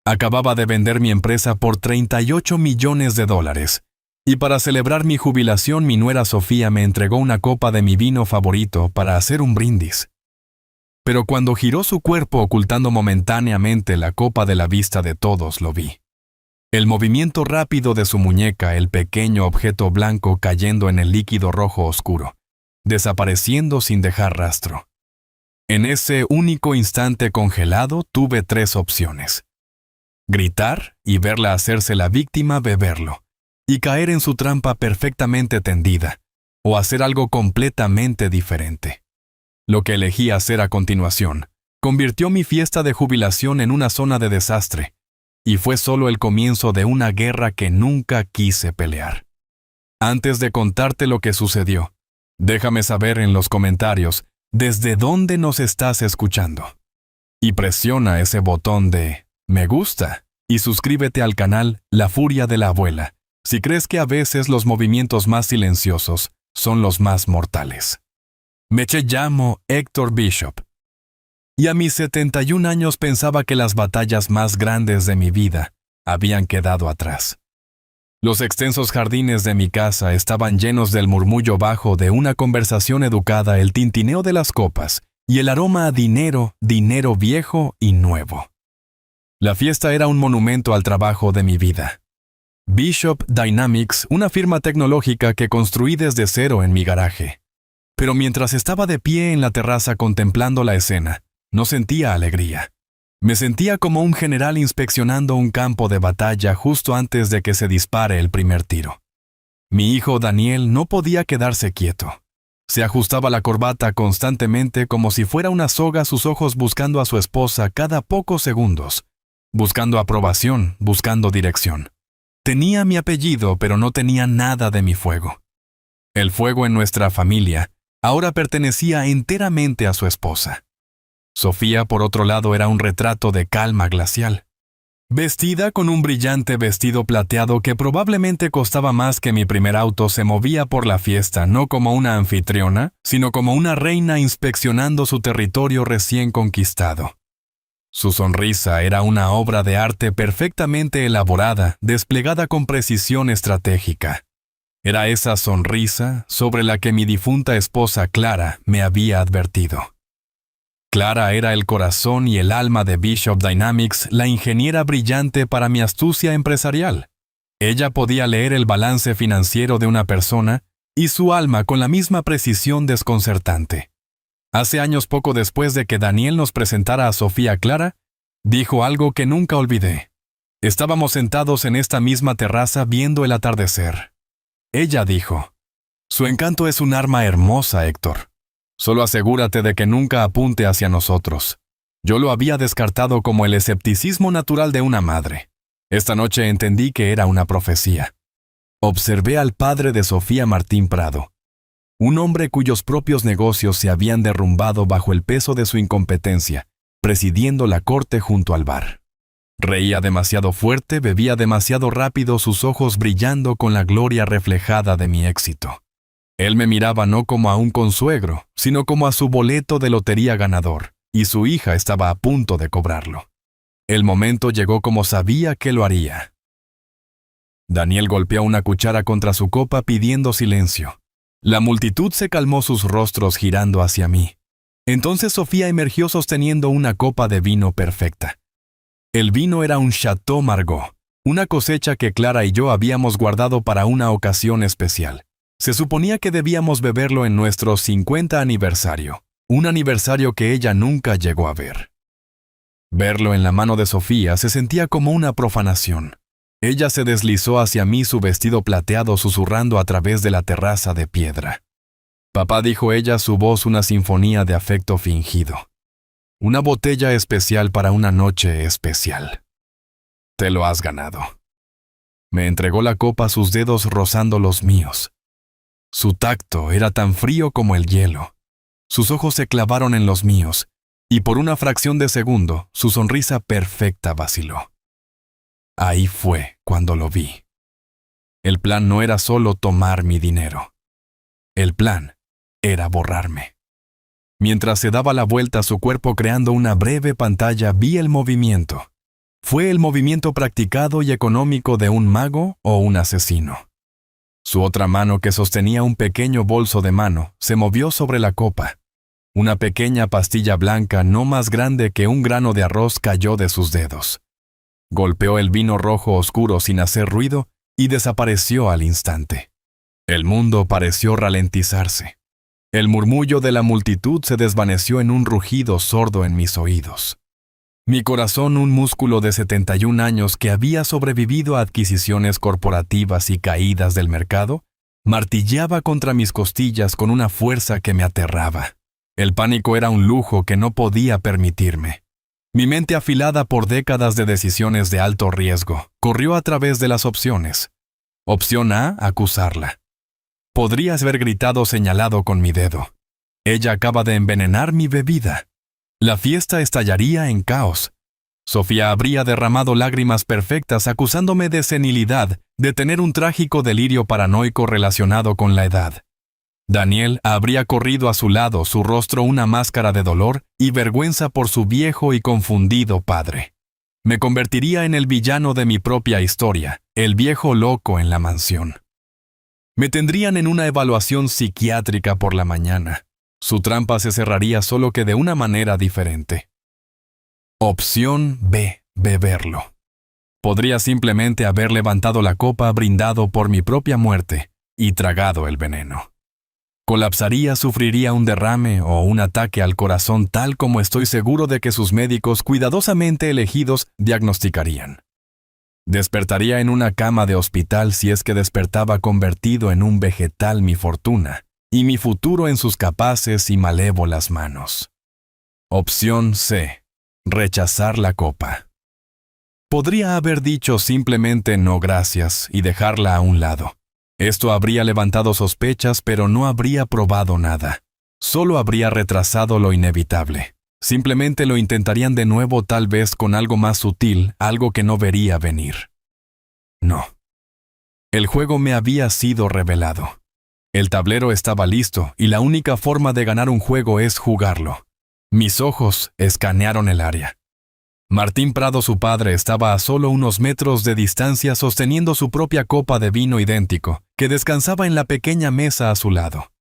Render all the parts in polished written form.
Acababa de vender mi empresa por $38 millones. Y para celebrar mi jubilación, mi nuera Sofía me entregó una copa de mi vino favorito para hacer un brindis. Pero cuando giró su cuerpo ocultando momentáneamente la copa de la vista de todos, lo vi. El movimiento rápido de su muñeca, el pequeño objeto blanco cayendo en el líquido rojo oscuro, desapareciendo sin dejar rastro. En ese único instante congelado tuve 3 opciones: gritar y verla hacerse la víctima, beberlo y caer en su trampa perfectamente tendida, o hacer algo completamente diferente. Lo que elegí hacer a continuación convirtió mi fiesta de jubilación en una zona de desastre, y fue solo el comienzo de una guerra que nunca quise pelear. Antes de contarte lo que sucedió, déjame saber en los comentarios desde dónde nos estás escuchando. Y presiona ese botón de me gusta y suscríbete al canal La Furia de la Abuela, si crees que a veces los movimientos más silenciosos son los más mortales. Me llamo Héctor Bishop, y a mis 71 años pensaba que las batallas más grandes de mi vida habían quedado atrás. Los extensos jardines de mi casa estaban llenos del murmullo bajo de una conversación educada, el tintineo de las copas y el aroma a dinero, dinero viejo y nuevo. La fiesta era un monumento al trabajo de mi vida. Bishop Dynamics, una firma tecnológica que construí desde cero en mi garaje. Pero mientras estaba de pie en la terraza contemplando la escena, no sentía alegría. Me sentía como un general inspeccionando un campo de batalla justo antes de que se dispare el primer tiro. Mi hijo Daniel no podía quedarse quieto. Se ajustaba la corbata constantemente como si fuera una soga, sus ojos buscando a su esposa cada pocos segundos, buscando aprobación, buscando dirección. Tenía mi apellido, pero no tenía nada de mi fuego. El fuego en nuestra familia ahora pertenecía enteramente a su esposa. Sofía, por otro lado, era un retrato de calma glacial. Vestida con un brillante vestido plateado que probablemente costaba más que mi primer auto, se movía por la fiesta no como una anfitriona, sino como una reina inspeccionando su territorio recién conquistado. Su sonrisa era una obra de arte perfectamente elaborada, desplegada con precisión estratégica. Era esa sonrisa sobre la que mi difunta esposa Clara me había advertido. Clara era el corazón y el alma de Bishop Dynamics, la ingeniera brillante para mi astucia empresarial. Ella podía leer el balance financiero de una persona y su alma con la misma precisión desconcertante. Hace años, poco después de que Daniel nos presentara a Sofía Clara, dijo algo que nunca olvidé. Estábamos sentados en esta misma terraza viendo el atardecer. Ella dijo: «Su encanto es un arma hermosa, Héctor. Solo asegúrate de que nunca apunte hacia nosotros». Yo lo había descartado como el escepticismo natural de una madre. Esta noche entendí que era una profecía. Observé al padre de Sofía Martín Prado, un hombre cuyos propios negocios se habían derrumbado bajo el peso de su incompetencia, presidiendo la corte junto al bar. Reía demasiado fuerte, bebía demasiado rápido, sus ojos brillando con la gloria reflejada de mi éxito. Él me miraba no como a un consuegro, sino como a su boleto de lotería ganador, y su hija estaba a punto de cobrarlo. El momento llegó como sabía que lo haría. Daniel golpeó una cuchara contra su copa pidiendo silencio. La multitud se calmó, sus rostros girando hacia mí. Entonces Sofía emergió sosteniendo una copa de vino perfecta. El vino era un Chateau Margaux, una cosecha que Clara y yo habíamos guardado para una ocasión especial. Se suponía que debíamos beberlo en nuestro 50 aniversario, un aniversario que ella nunca llegó a ver. Verlo en la mano de Sofía se sentía como una profanación. Ella se deslizó hacia mí, su vestido plateado susurrando a través de la terraza de piedra. «Papá», dijo ella, su voz una sinfonía de afecto fingido. «Una botella especial para una noche especial. Te lo has ganado». Me entregó la copa, sus dedos rozando los míos. Su tacto era tan frío como el hielo. Sus ojos se clavaron en los míos, y por una fracción de segundo, su sonrisa perfecta vaciló. Ahí fue cuando lo vi. El plan no era solo tomar mi dinero. El plan era borrarme. Mientras se daba la vuelta a su cuerpo creando una breve pantalla, vi el movimiento. Fue el movimiento practicado y económico de un mago o un asesino. Su otra mano, que sostenía un pequeño bolso de mano, se movió sobre la copa. Una pequeña pastilla blanca, no más grande que un grano de arroz, cayó de sus dedos. Golpeó el vino rojo oscuro sin hacer ruido y desapareció al instante. El mundo pareció ralentizarse. El murmullo de la multitud se desvaneció en un rugido sordo en mis oídos. Mi corazón, un músculo de 71 años que había sobrevivido a adquisiciones corporativas y caídas del mercado, martilleaba contra mis costillas con una fuerza que me aterraba. El pánico era un lujo que no podía permitirme. Mi mente, afilada por décadas de decisiones de alto riesgo, corrió a través de las opciones. Opción A, acusarla. Podrías haber gritado, señalado con mi dedo. Ella acaba de envenenar mi bebida. La fiesta estallaría en caos. Sofía habría derramado lágrimas perfectas acusándome de senilidad, de tener un trágico delirio paranoico relacionado con la edad. Daniel habría corrido a su lado, su rostro una máscara de dolor y vergüenza por su viejo y confundido padre. Me convertiría en el villano de mi propia historia, el viejo loco en la mansión. Me tendrían en una evaluación psiquiátrica por la mañana. Su trampa se cerraría, solo que de una manera diferente. Opción B, beberlo. Podría simplemente haber levantado la copa, brindado por mi propia muerte y tragado el veneno. Colapsaría, sufriría un derrame o un ataque al corazón, tal como estoy seguro de que sus médicos cuidadosamente elegidos diagnosticarían. Despertaría en una cama de hospital, si es que despertaba, convertido en un vegetal, mi fortuna y mi futuro en sus capaces y malévolas manos. Opción C, rechazar la copa. Podría haber dicho simplemente no gracias y dejarla a un lado. Esto habría levantado sospechas, pero no habría probado nada. Solo habría retrasado lo inevitable. Simplemente lo intentarían de nuevo, tal vez con algo más sutil, algo que no vería venir. No. El juego me había sido revelado. El tablero estaba listo y la única forma de ganar un juego es jugarlo. Mis ojos escanearon el área. Martín Prado, su padre, estaba a solo unos metros de distancia sosteniendo su propia copa de vino idéntico, que descansaba en la pequeña mesa a su lado.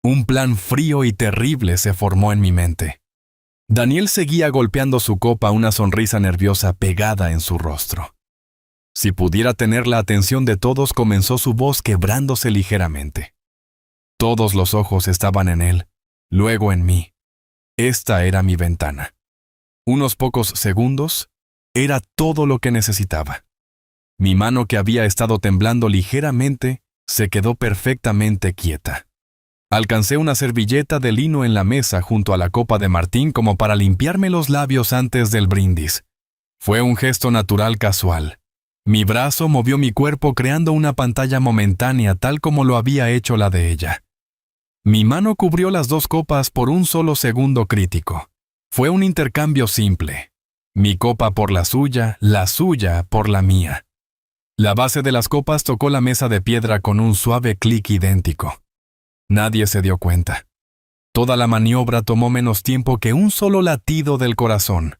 Un plan frío y terrible se formó en mi mente. Daniel seguía golpeando su copa, una sonrisa nerviosa pegada en su rostro. Si pudiera tener la atención de todos, comenzó su voz quebrándose ligeramente. Todos los ojos estaban en él, luego en mí. Esta era mi ventana. Unos pocos segundos, era todo lo que necesitaba. Mi mano, que había estado temblando ligeramente, se quedó perfectamente quieta. Alcancé una servilleta de lino en la mesa junto a la copa de Martín como para limpiarme los labios antes del brindis. Fue un gesto natural, casual. Mi brazo movió mi cuerpo creando una pantalla momentánea, tal como lo había hecho la de ella. Mi mano cubrió las dos copas por un solo segundo crítico. Fue un intercambio simple. Mi copa por la suya por la mía. La base de las copas tocó la mesa de piedra con un suave clic idéntico. Nadie se dio cuenta. Toda la maniobra tomó menos tiempo que un solo latido del corazón.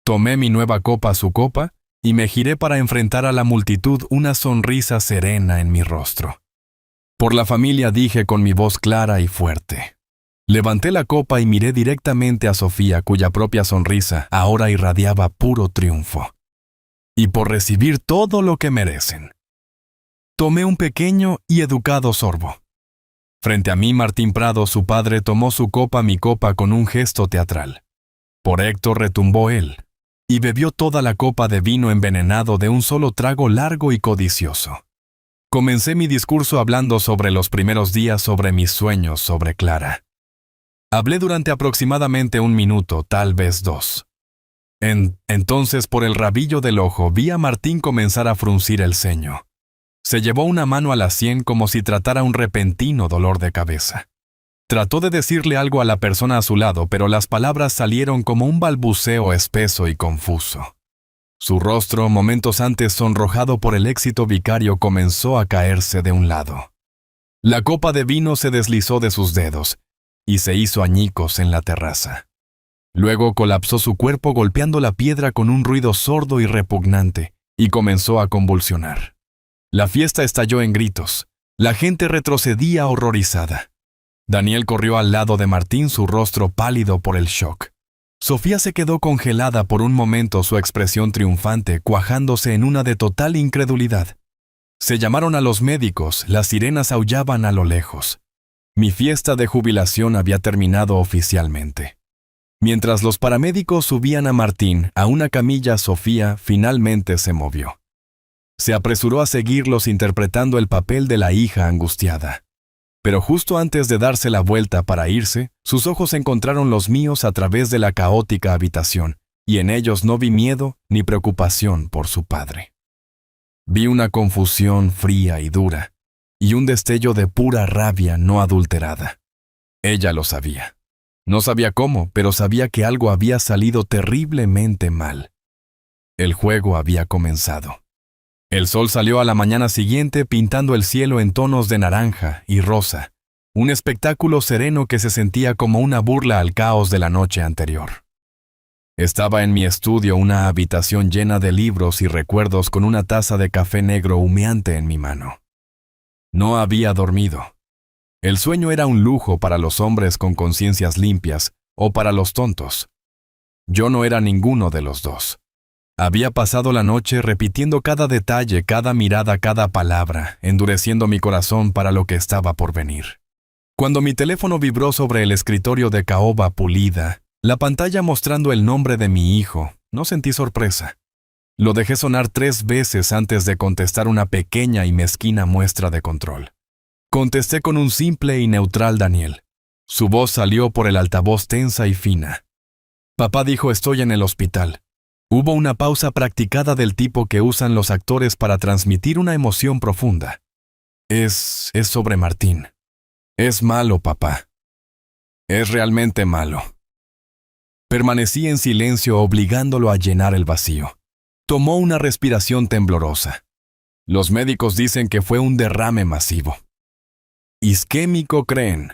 Tomé mi nueva copa, su copa, y me giré para enfrentar a la multitud, una sonrisa serena en mi rostro. Por la familia, dije con mi voz clara y fuerte. Levanté la copa y miré directamente a Sofía, cuya propia sonrisa ahora irradiaba puro triunfo. Y por recibir todo lo que merecen. Tomé un pequeño y educado sorbo. Frente a mí, Martín Prado, su padre, tomó su copa, mi copa, con un gesto teatral. Por Héctor retumbó él, y bebió toda la copa de vino envenenado de un solo trago largo y codicioso. Comencé mi discurso hablando sobre los primeros días, sobre mis sueños, sobre Clara. Hablé durante aproximadamente 1 minuto, tal vez 2. Entonces, por el rabillo del ojo, vi a Martín comenzar a fruncir el ceño. Se llevó una mano a la sien como si tratara un repentino dolor de cabeza. Trató de decirle algo a la persona a su lado, pero las palabras salieron como un balbuceo espeso y confuso. Su rostro, momentos antes sonrojado por el éxito vicario, comenzó a caerse de un lado. La copa de vino se deslizó de sus dedos y se hizo añicos en la terraza. Luego colapsó su cuerpo golpeando la piedra con un ruido sordo y repugnante, y comenzó a convulsionar. La fiesta estalló en gritos. La gente retrocedía horrorizada. Daniel corrió al lado de Martín, su rostro pálido por el shock. Sofía se quedó congelada por un momento, su expresión triunfante cuajándose en una de total incredulidad. Se llamaron a los médicos, las sirenas aullaban a lo lejos. Mi fiesta de jubilación había terminado oficialmente. Mientras los paramédicos subían a Martín a una camilla, Sofía finalmente se movió. Se apresuró a seguirlos interpretando el papel de la hija angustiada. Pero justo antes de darse la vuelta para irse, sus ojos encontraron los míos a través de la caótica habitación, y en ellos no vi miedo ni preocupación por su padre. Vi una confusión fría y dura, y un destello de pura rabia no adulterada. Ella lo sabía. No sabía cómo, pero sabía que algo había salido terriblemente mal. El juego había comenzado. El sol salió a la mañana siguiente pintando el cielo en tonos de naranja y rosa, un espectáculo sereno que se sentía como una burla al caos de la noche anterior. Estaba en mi estudio, una habitación llena de libros y recuerdos, con una taza de café negro humeante en mi mano. No había dormido. El sueño era un lujo para los hombres con conciencias limpias o para los tontos. Yo no era ninguno de los dos. Había pasado la noche repitiendo cada detalle, cada mirada, cada palabra, endureciendo mi corazón para lo que estaba por venir. Cuando mi teléfono vibró sobre el escritorio de caoba pulida, la pantalla mostrando el nombre de mi hijo, no sentí sorpresa. Lo dejé sonar 3 veces antes de contestar una pequeña y mezquina muestra de control. Contesté con un simple y neutral Daniel. Su voz salió por el altavoz tensa y fina. Papá dijo: estoy en el hospital. Hubo una pausa practicada del tipo que usan los actores para transmitir una emoción profunda. Es sobre Martín. Es malo, papá. Es realmente malo. Permanecí en silencio, obligándolo a llenar el vacío. Tomó una respiración temblorosa. Los médicos dicen que fue un derrame masivo. Isquémico, creen.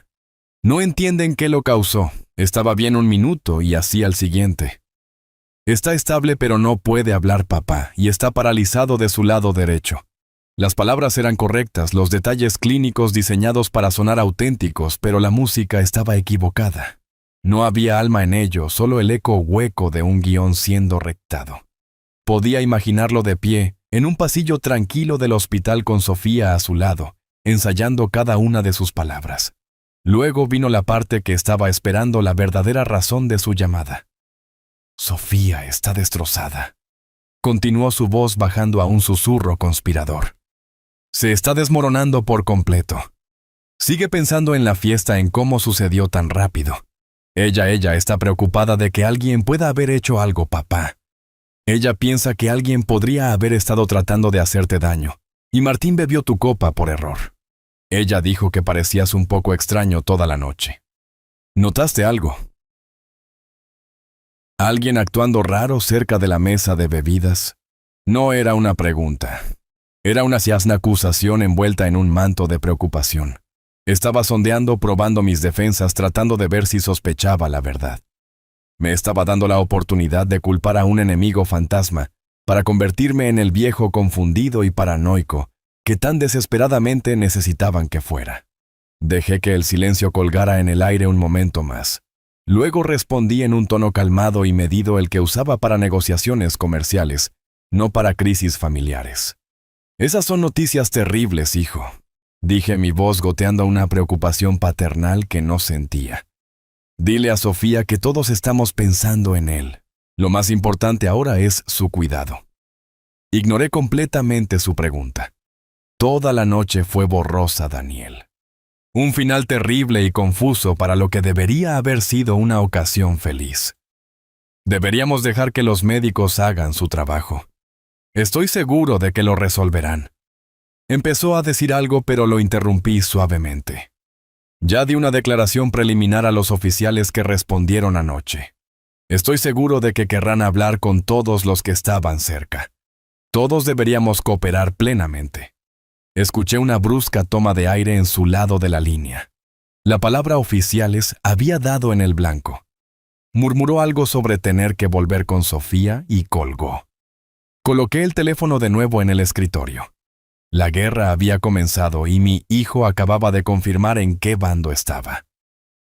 No entienden qué lo causó. Estaba bien un minuto y así al siguiente. Está estable pero no puede hablar, papá, y está paralizado de su lado derecho. Las palabras eran correctas, los detalles clínicos diseñados para sonar auténticos, pero la música estaba equivocada. No había alma en ello, solo el eco hueco de un guión siendo rectado. Podía imaginarlo de pie, en un pasillo tranquilo del hospital con Sofía a su lado, ensayando cada una de sus palabras. Luego vino la parte que estaba esperando, la verdadera razón de su llamada. Sofía está destrozada. Continuó su voz bajando a un susurro conspirador. Se está desmoronando por completo. Sigue pensando en la fiesta, en cómo sucedió tan rápido. Ella está preocupada de que alguien pueda haber hecho algo, papá. Ella piensa que alguien podría haber estado tratando de hacerte daño, y Martín bebió tu copa por error. Ella dijo que parecías un poco extraño toda la noche. ¿Notaste algo? ¿Alguien actuando raro cerca de la mesa de bebidas? No era una pregunta. Era una ciazna acusación envuelta en un manto de preocupación. Estaba sondeando, probando mis defensas, tratando de ver si sospechaba la verdad. Me estaba dando la oportunidad de culpar a un enemigo fantasma para convertirme en el viejo confundido y paranoico que tan desesperadamente necesitaban que fuera. Dejé que el silencio colgara en el aire un momento más. Luego respondí en un tono calmado y medido, el que usaba para negociaciones comerciales, no para crisis familiares. Esas son noticias terribles, hijo, dije, mi voz goteando una preocupación paternal que no sentía. Dile a Sofía que todos estamos pensando en él. Lo más importante ahora es su cuidado. Ignoré completamente su pregunta. Toda la noche fue borrosa, Daniel. Un final terrible y confuso para lo que debería haber sido una ocasión feliz. Deberíamos dejar que los médicos hagan su trabajo. Estoy seguro de que lo resolverán. Empezó a decir algo, pero lo interrumpí suavemente. Ya di una declaración preliminar a los oficiales que respondieron anoche. Estoy seguro de que querrán hablar con todos los que estaban cerca. Todos deberíamos cooperar plenamente. Escuché una brusca toma de aire en su lado de la línea. La palabra oficiales había dado en el blanco. Murmuró algo sobre tener que volver con Sofía y colgó. Coloqué el teléfono de nuevo en el escritorio. La guerra había comenzado y mi hijo acababa de confirmar en qué bando estaba.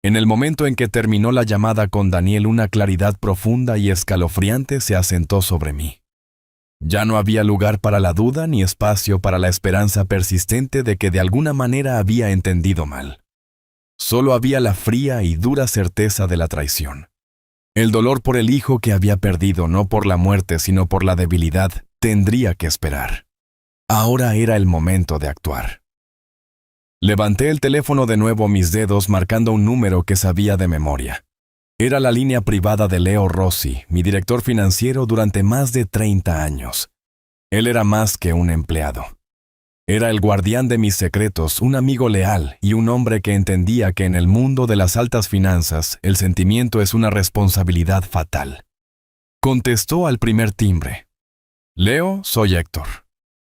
En el momento en que terminó la llamada con Daniel, una claridad profunda y escalofriante se asentó sobre mí. Ya no había lugar para la duda ni espacio para la esperanza persistente de que de alguna manera había entendido mal. Solo había la fría y dura certeza de la traición. El dolor por el hijo que había perdido, no por la muerte, sino por la debilidad, tendría que esperar. Ahora era el momento de actuar. Levanté el teléfono de nuevo, mis dedos marcando un número que sabía de memoria. Era la línea privada de Leo Rossi, mi director financiero durante más de 30 años. Él era más que un empleado. Era el guardián de mis secretos, un amigo leal y un hombre que entendía que en el mundo de las altas finanzas el sentimiento es una responsabilidad fatal. Contestó al primer timbre. «Leo, soy Héctor»,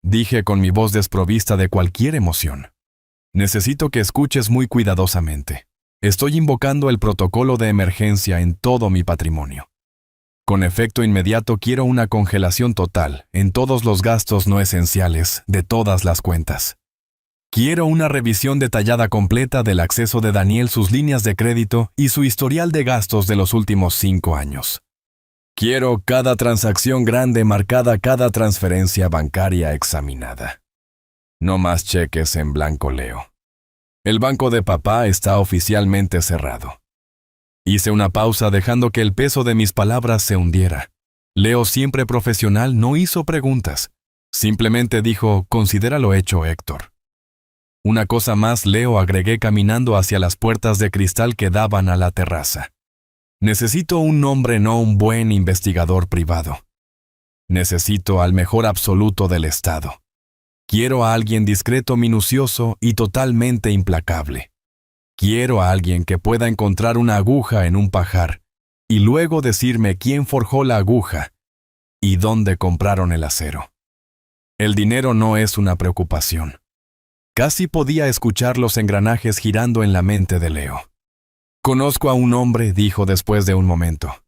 dije con mi voz desprovista de cualquier emoción. «Necesito que escuches muy cuidadosamente. Estoy invocando el protocolo de emergencia en todo mi patrimonio. Con efecto inmediato quiero una congelación total en todos los gastos no esenciales de todas las cuentas. Quiero una revisión detallada completa del acceso de Daniel, sus líneas de crédito y su historial de gastos de los últimos 5 años. Quiero cada transacción grande marcada, cada transferencia bancaria examinada. No más cheques en blanco, Leo. El banco de papá está oficialmente cerrado». Hice una pausa dejando que el peso de mis palabras se hundiera. Leo, siempre profesional, no hizo preguntas. Simplemente dijo: «Considéralo hecho, Héctor». «Una cosa más, Leo», agregué caminando hacia las puertas de cristal que daban a la terraza. «Necesito un nombre, no un buen investigador privado. Necesito al mejor absoluto del Estado. Quiero a alguien discreto, minucioso y totalmente implacable. Quiero a alguien que pueda encontrar una aguja en un pajar y luego decirme quién forjó la aguja y dónde compraron el acero. El dinero no es una preocupación». Casi podía escuchar los engranajes girando en la mente de Leo. «Conozco a un hombre», dijo después de un momento.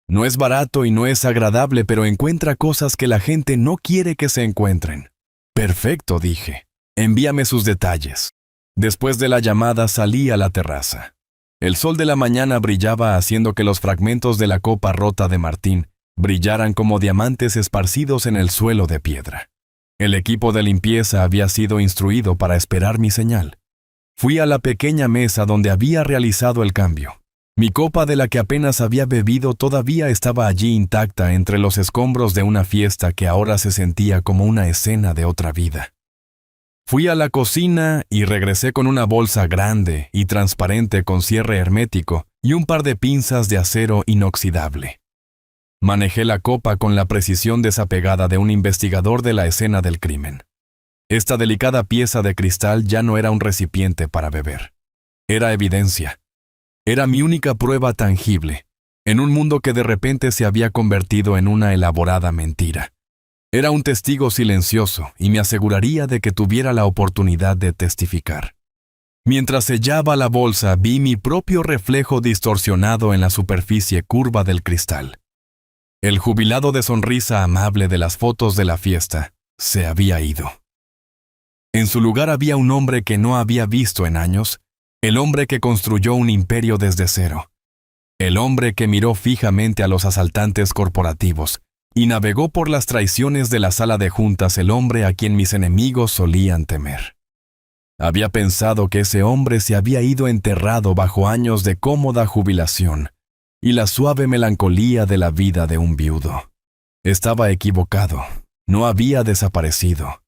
«No es barato y no es agradable, pero encuentra cosas que la gente no quiere que se encuentren». «Perfecto», dije. «Envíame sus detalles». Después de la llamada salí a la terraza. El sol de la mañana brillaba haciendo que los fragmentos de la copa rota de Martín brillaran como diamantes esparcidos en el suelo de piedra. El equipo de limpieza había sido instruido para esperar mi señal. Fui a la pequeña mesa donde había realizado el cambio. Mi copa, de la que apenas había bebido, todavía estaba allí intacta entre los escombros de una fiesta que ahora se sentía como una escena de otra vida. Fui a la cocina y regresé con una bolsa grande y transparente con cierre hermético y un par de pinzas de acero inoxidable. Manejé la copa con la precisión desapegada de un investigador de la escena del crimen. Esta delicada pieza de cristal ya no era un recipiente para beber. Era evidencia. Era mi única prueba tangible, en un mundo que de repente se había convertido en una elaborada mentira. Era un testigo silencioso y me aseguraría de que tuviera la oportunidad de testificar. Mientras sellaba la bolsa, vi mi propio reflejo distorsionado en la superficie curva del cristal. El jubilado de sonrisa amable de las fotos de la fiesta se había ido. En su lugar había un hombre que no había visto en años, el hombre que construyó un imperio desde cero, el hombre que miró fijamente a los asaltantes corporativos y navegó por las traiciones de la sala de juntas, el hombre a quien mis enemigos solían temer. Había pensado que ese hombre se había ido enterrado bajo años de cómoda jubilación y la suave melancolía de la vida de un viudo. Estaba equivocado, no había desaparecido.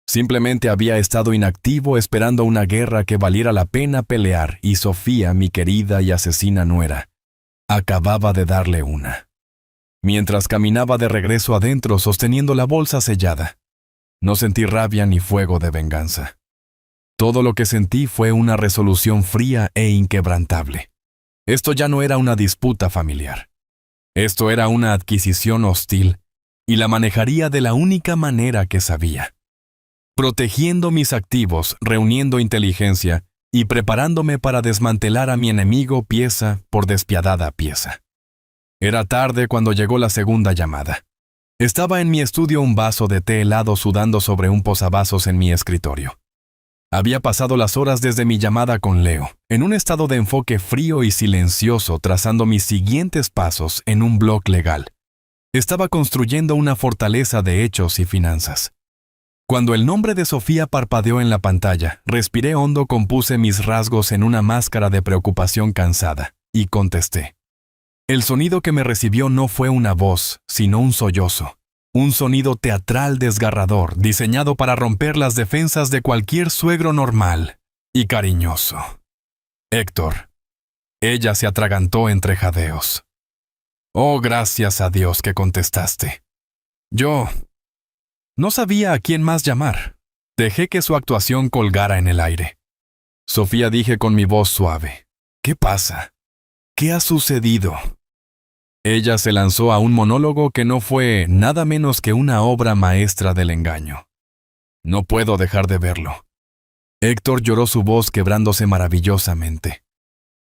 Simplemente había estado inactivo esperando una guerra que valiera la pena pelear y Sofía, mi querida y asesina nuera, acababa de darle una. Mientras caminaba de regreso adentro sosteniendo la bolsa sellada, no sentí rabia ni fuego de venganza. Todo lo que sentí fue una resolución fría e inquebrantable. Esto ya no era una disputa familiar. Esto era una adquisición hostil y la manejaría de la única manera que sabía. Protegiendo mis activos, reuniendo inteligencia y preparándome para desmantelar a mi enemigo pieza por despiadada pieza. Era tarde cuando llegó la segunda llamada. Estaba en mi estudio un vaso de té helado sudando sobre un posavasos en mi escritorio. Había pasado las horas desde mi llamada con Leo, en un estado de enfoque frío y silencioso, trazando mis siguientes pasos en un blog legal. Estaba construyendo una fortaleza de hechos y finanzas. Cuando el nombre de Sofía parpadeó en la pantalla, respiré hondo, compuse mis rasgos en una máscara de preocupación cansada, y contesté. El sonido que me recibió no fue una voz, sino un sollozo. Un sonido teatral desgarrador, diseñado para romper las defensas de cualquier suegro normal y cariñoso. Héctor. Ella se atragantó entre jadeos. Oh, gracias a Dios que contestaste. Yo no sabía a quién más llamar. Dejé que su actuación colgara en el aire. Sofía, dije con mi voz suave. ¿Qué pasa? ¿Qué ha sucedido? Ella se lanzó a un monólogo que no fue nada menos que una obra maestra del engaño. No puedo dejar de verlo. Héctor lloró, su voz quebrándose maravillosamente.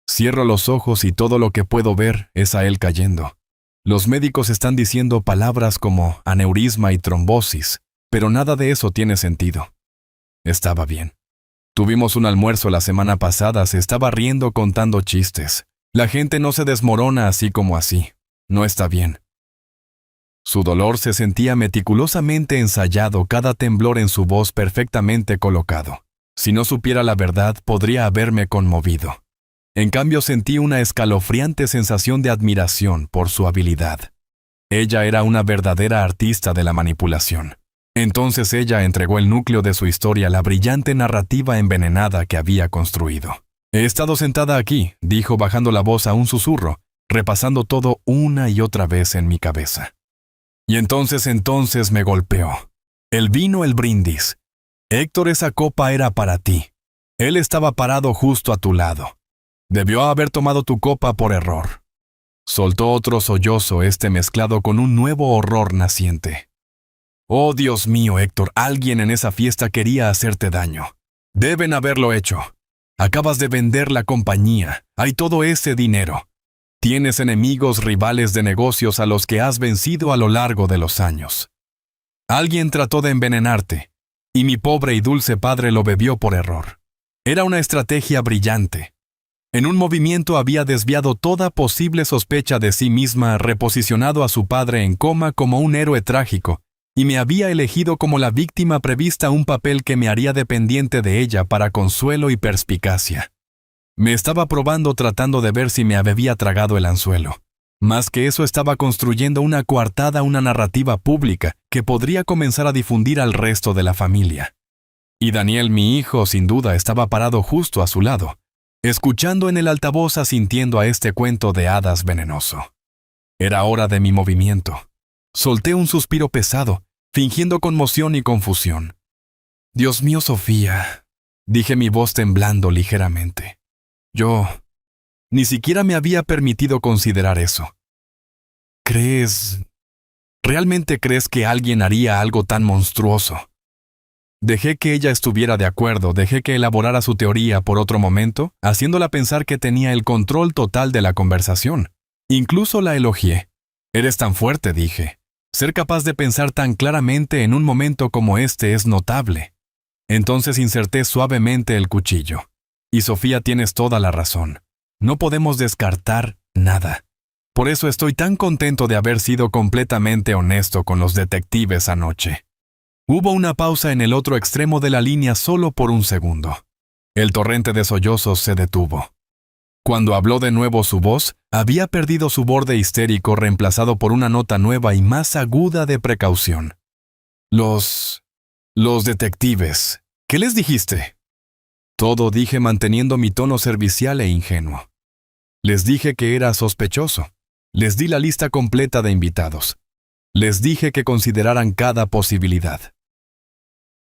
Cierro los ojos y todo lo que puedo ver es a él cayendo. Los médicos están diciendo palabras como aneurisma y trombosis, pero nada de eso tiene sentido. Estaba bien. Tuvimos un almuerzo la semana pasada, se estaba riendo contando chistes. La gente no se desmorona así como así. No está bien. Su dolor se sentía meticulosamente ensayado, cada temblor en su voz perfectamente colocado. Si no supiera la verdad, podría haberme conmovido. En cambio, sentí una escalofriante sensación de admiración por su habilidad. Ella era una verdadera artista de la manipulación. Entonces ella entregó el núcleo de su historia, la brillante narrativa envenenada que había construido. He estado sentada aquí, dijo bajando la voz a un susurro, repasando todo una y otra vez en mi cabeza. Y entonces me golpeó. El vino, el brindis. Héctor, esa copa era para ti. Él estaba parado justo a tu lado. Debió haber tomado tu copa por error. Soltó otro sollozo, mezclado con un nuevo horror naciente. Oh, Dios mío, Héctor, alguien en esa fiesta quería hacerte daño. Deben haberlo hecho. Acabas de vender la compañía. Hay todo ese dinero. Tienes enemigos, rivales de negocios a los que has vencido a lo largo de los años. Alguien trató de envenenarte, y mi pobre y dulce padre lo bebió por error. Era una estrategia brillante. En un movimiento había desviado toda posible sospecha de sí misma, reposicionado a su padre en coma como un héroe trágico, y me había elegido como la víctima prevista, un papel que me haría dependiente de ella para consuelo y perspicacia. Me estaba probando, tratando de ver si me había tragado el anzuelo. Más que eso, estaba construyendo una coartada, una narrativa pública que podría comenzar a difundir al resto de la familia. Y Daniel, mi hijo, sin duda, estaba parado justo a su lado, escuchando en el altavoz, asintiendo a este cuento de hadas venenoso. Era hora de mi movimiento. Solté un suspiro pesado, fingiendo conmoción y confusión. Dios mío, Sofía, dije, mi voz temblando ligeramente. Yo ni siquiera me había permitido considerar eso. ¿Realmente crees que alguien haría algo tan monstruoso? Dejé que ella estuviera de acuerdo, dejé que elaborara su teoría por otro momento, haciéndola pensar que tenía el control total de la conversación. Incluso la elogié. Eres tan fuerte, dije. Ser capaz de pensar tan claramente en un momento como este es notable. Entonces inserté suavemente el cuchillo. Y Sofía, tienes toda la razón. No podemos descartar nada. Por eso estoy tan contento de haber sido completamente honesto con los detectives anoche. Hubo una pausa en el otro extremo de la línea solo por un segundo. El torrente de sollozos se detuvo. Cuando habló de nuevo, su voz había perdido su borde histérico, reemplazado por una nota nueva y más aguda de precaución. Los detectives. ¿Qué les dijiste? Todo, dije, manteniendo mi tono servicial e ingenuo. Les dije que era sospechoso. Les di la lista completa de invitados. Les dije que consideraran cada posibilidad.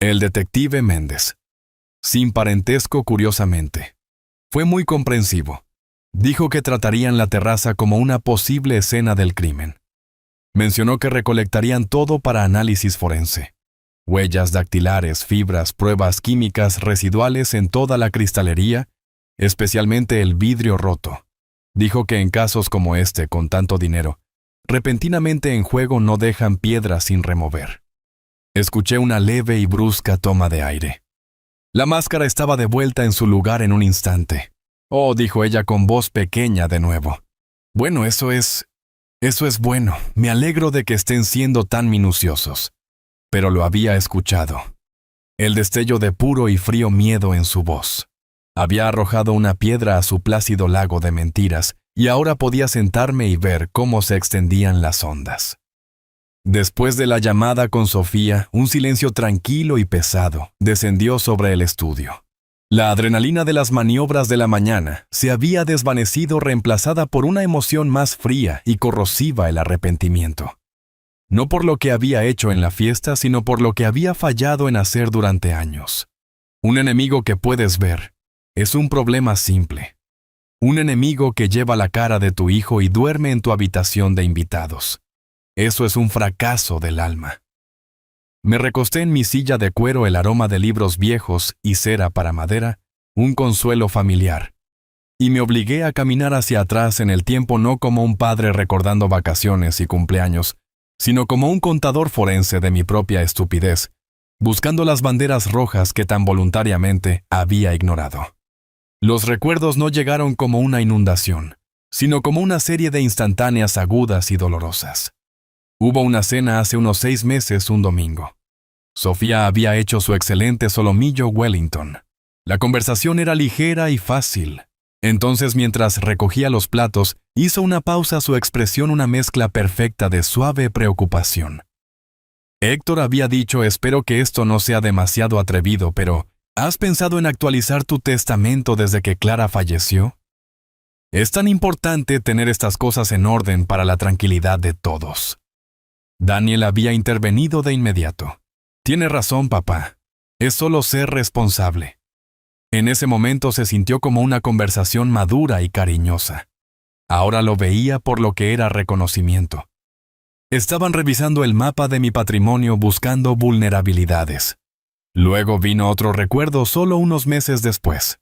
El detective Méndez, sin parentesco curiosamente, fue muy comprensivo. Dijo que tratarían la terraza como una posible escena del crimen. Mencionó que recolectarían todo para análisis forense. Huellas dactilares, fibras, pruebas químicas residuales en toda la cristalería, especialmente el vidrio roto. Dijo que en casos como este, con tanto dinero, repentinamente en juego no dejan piedras sin remover. Escuché una leve y brusca toma de aire. La máscara estaba de vuelta en su lugar en un instante. Oh, dijo ella con voz pequeña de nuevo. Bueno, eso es bueno. Me alegro de que estén siendo tan minuciosos. Pero lo había escuchado. El destello de puro y frío miedo en su voz. Había arrojado una piedra a su plácido lago de mentiras y ahora podía sentarme y ver cómo se extendían las ondas. Después de la llamada con Sofía, un silencio tranquilo y pesado descendió sobre el estudio. La adrenalina de las maniobras de la mañana se había desvanecido, reemplazada por una emoción más fría y corrosiva, el arrepentimiento. No por lo que había hecho en la fiesta, sino por lo que había fallado en hacer durante años. Un enemigo que puedes ver es un problema simple. Un enemigo que lleva la cara de tu hijo y duerme en tu habitación de invitados. Eso es un fracaso del alma. Me recosté en mi silla de cuero, el aroma de libros viejos y cera para madera, un consuelo familiar. Y me obligué a caminar hacia atrás en el tiempo, no como un padre recordando vacaciones y cumpleaños, sino como un contador forense de mi propia estupidez, buscando las banderas rojas que tan voluntariamente había ignorado. Los recuerdos no llegaron como una inundación, sino como una serie de instantáneas agudas y dolorosas. Hubo una cena hace unos 6 meses, un domingo. Sofía había hecho su excelente solomillo Wellington. La conversación era ligera y fácil. Entonces, mientras recogía los platos, hizo una pausa, su expresión una mezcla perfecta de suave preocupación. Héctor había dicho: espero que esto no sea demasiado atrevido, pero ¿has pensado en actualizar tu testamento desde que Clara falleció? Es tan importante tener estas cosas en orden para la tranquilidad de todos. Daniel había intervenido de inmediato. Tiene razón, papá. Es solo ser responsable. En ese momento se sintió como una conversación madura y cariñosa. Ahora lo veía por lo que era: reconocimiento. Estaban revisando el mapa de mi patrimonio buscando vulnerabilidades. Luego vino otro recuerdo solo unos meses después.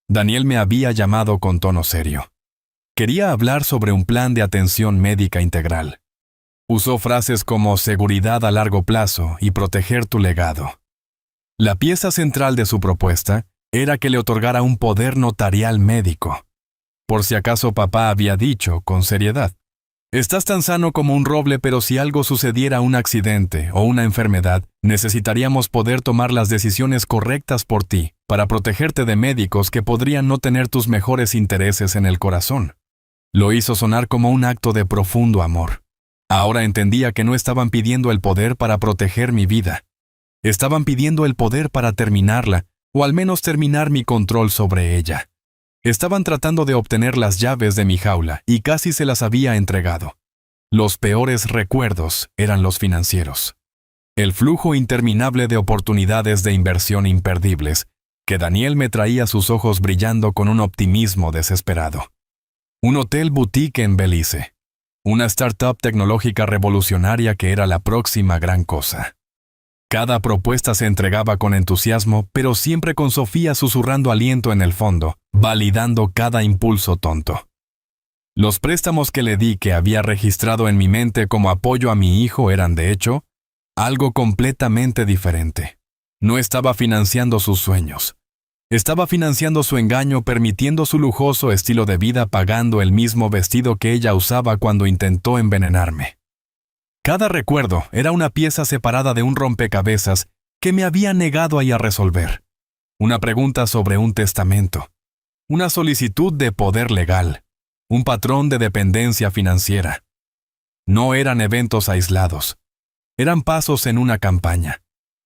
Daniel me había llamado con tono serio. Quería hablar sobre un plan de atención médica integral. Usó frases como seguridad a largo plazo y proteger tu legado. La pieza central de su propuesta era que le otorgara un poder notarial médico. Por si acaso, papá había dicho con seriedad: estás tan sano como un roble, pero si algo sucediera, un accidente o una enfermedad, necesitaríamos poder tomar las decisiones correctas por ti, para protegerte de médicos que podrían no tener tus mejores intereses en el corazón. Lo hizo sonar como un acto de profundo amor. Ahora entendía que no estaban pidiendo el poder para proteger mi vida. Estaban pidiendo el poder para terminarla, o al menos terminar mi control sobre ella. Estaban tratando de obtener las llaves de mi jaula y casi se las había entregado. Los peores recuerdos eran los financieros. El flujo interminable de oportunidades de inversión imperdibles, que Daniel me traía, sus ojos brillando con un optimismo desesperado. Un hotel boutique en Belice. Una startup tecnológica revolucionaria que era la próxima gran cosa. Cada propuesta se entregaba con entusiasmo, pero siempre con Sofía susurrando aliento en el fondo, validando cada impulso tonto. Los préstamos que le di, que había registrado en mi mente como apoyo a mi hijo, eran, de hecho, algo completamente diferente. No estaba financiando sus sueños. Estaba financiando su engaño, permitiendo su lujoso estilo de vida, pagando el mismo vestido que ella usaba cuando intentó envenenarme. Cada recuerdo era una pieza separada de un rompecabezas que me había negado a resolver. Una pregunta sobre un testamento. Una solicitud de poder legal. Un patrón de dependencia financiera. No eran eventos aislados. Eran pasos en una campaña.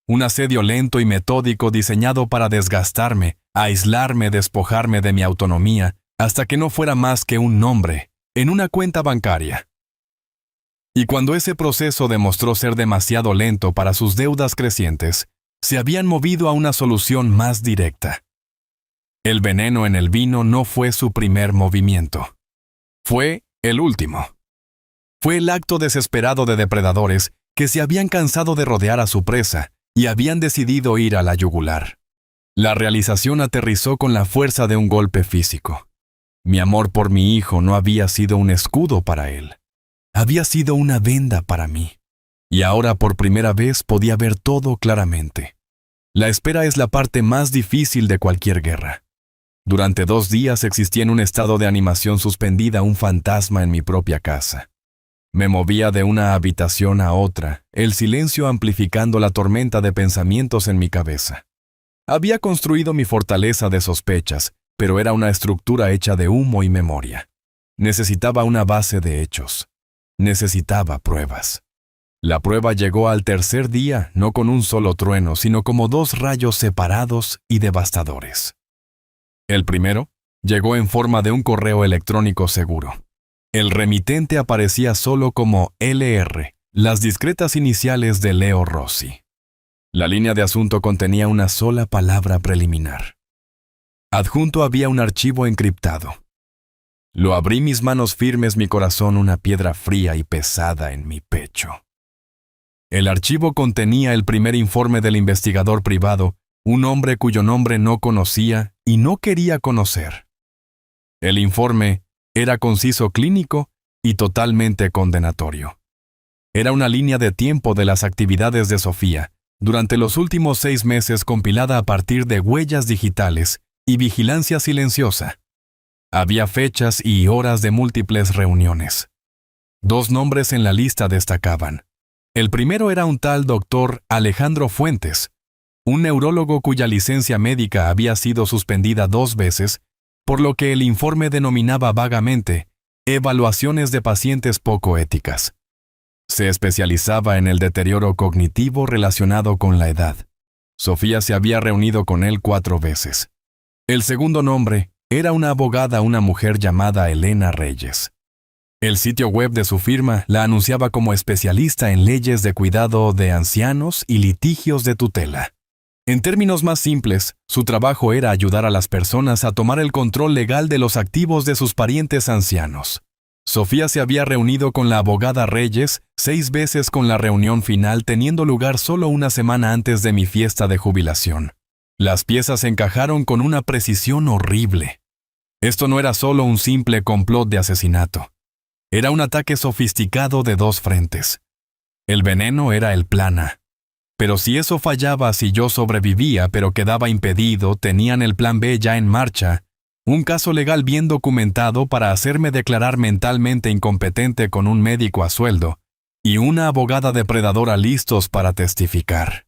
Un asedio lento y metódico diseñado para desgastarme, aislarme, despojarme de mi autonomía, hasta que no fuera más que un nombre en una cuenta bancaria. Y cuando ese proceso demostró ser demasiado lento para sus deudas crecientes, se habían movido a una solución más directa. El veneno en el vino no fue su primer movimiento. Fue el último. Fue el acto desesperado de depredadores que se habían cansado de rodear a su presa y habían decidido ir a la yugular. La realización aterrizó con la fuerza de un golpe físico. Mi amor por mi hijo no había sido un escudo para él. Había sido una venda para mí. Y ahora por primera vez podía ver todo claramente. La espera es la parte más difícil de cualquier guerra. Durante 2 días existía en un estado de animación suspendida un fantasma en mi propia casa. Me movía de una habitación a otra, el silencio amplificando la tormenta de pensamientos en mi cabeza. Había construido mi fortaleza de sospechas, pero era una estructura hecha de humo y memoria. Necesitaba una base de hechos. Necesitaba pruebas. La prueba llegó al tercer día, no con un solo trueno, sino como 2 rayos separados y devastadores. El primero llegó en forma de un correo electrónico seguro. El remitente aparecía solo como LR, las discretas iniciales de Leo Rossi. La línea de asunto contenía una sola palabra preliminar. Adjunto había un archivo encriptado. Lo abrí, mis manos firmes, mi corazón una piedra fría y pesada en mi pecho. El archivo contenía el primer informe del investigador privado, un hombre cuyo nombre no conocía y no quería conocer. El informe era conciso, clínico y totalmente condenatorio. Era una línea de tiempo de las actividades de Sofía, durante los últimos 6 meses, compilada a partir de huellas digitales y vigilancia silenciosa. Había fechas y horas de múltiples reuniones. 2 nombres en la lista destacaban. El primero era un tal doctor Alejandro Fuentes, un neurólogo cuya licencia médica había sido suspendida 2 veces, por lo que el informe denominaba vagamente evaluaciones de pacientes poco éticas. Se especializaba en el deterioro cognitivo relacionado con la edad. Sofía se había reunido con él 4 veces. El segundo nombre era una abogada, una mujer llamada Elena Reyes. El sitio web de su firma la anunciaba como especialista en leyes de cuidado de ancianos y litigios de tutela. En términos más simples, su trabajo era ayudar a las personas a tomar el control legal de los activos de sus parientes ancianos. Sofía se había reunido con la abogada Reyes 6 veces, con la reunión final teniendo lugar solo una semana antes de mi fiesta de jubilación. Las piezas encajaron con una precisión horrible. Esto no era solo un simple complot de asesinato. Era un ataque sofisticado de 2 frentes. El veneno era el plan A. Pero si eso fallaba, si yo sobrevivía pero quedaba impedido, tenían el plan B ya en marcha, un caso legal bien documentado para hacerme declarar mentalmente incompetente con un médico a sueldo y una abogada depredadora listos para testificar.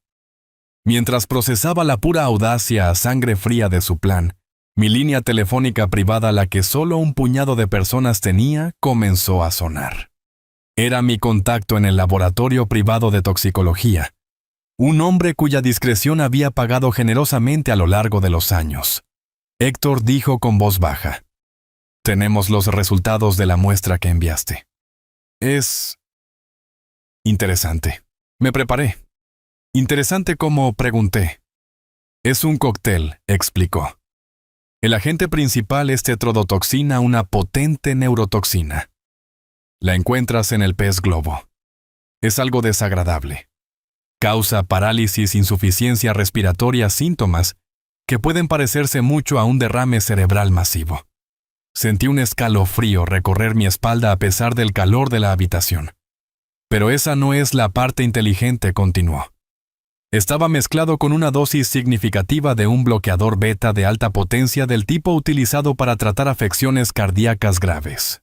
Mientras procesaba la pura audacia a sangre fría de su plan, mi línea telefónica privada, la que solo un puñado de personas tenía, comenzó a sonar. Era mi contacto en el laboratorio privado de toxicología, un hombre cuya discreción había pagado generosamente a lo largo de los años. Héctor dijo con voz baja: «Tenemos los resultados de la muestra que enviaste». «Es interesante». Me preparé. «Interesante cómo?», pregunté. «Es un cóctel», explicó. El agente principal es tetrodotoxina, una potente neurotoxina. La encuentras en el pez globo. Es algo desagradable. Causa parálisis, insuficiencia respiratoria, síntomas que pueden parecerse mucho a un derrame cerebral masivo. Sentí un escalofrío recorrer mi espalda a pesar del calor de la habitación. Pero esa no es la parte inteligente, continuó. Estaba mezclado con una dosis significativa de un bloqueador beta de alta potencia del tipo utilizado para tratar afecciones cardíacas graves.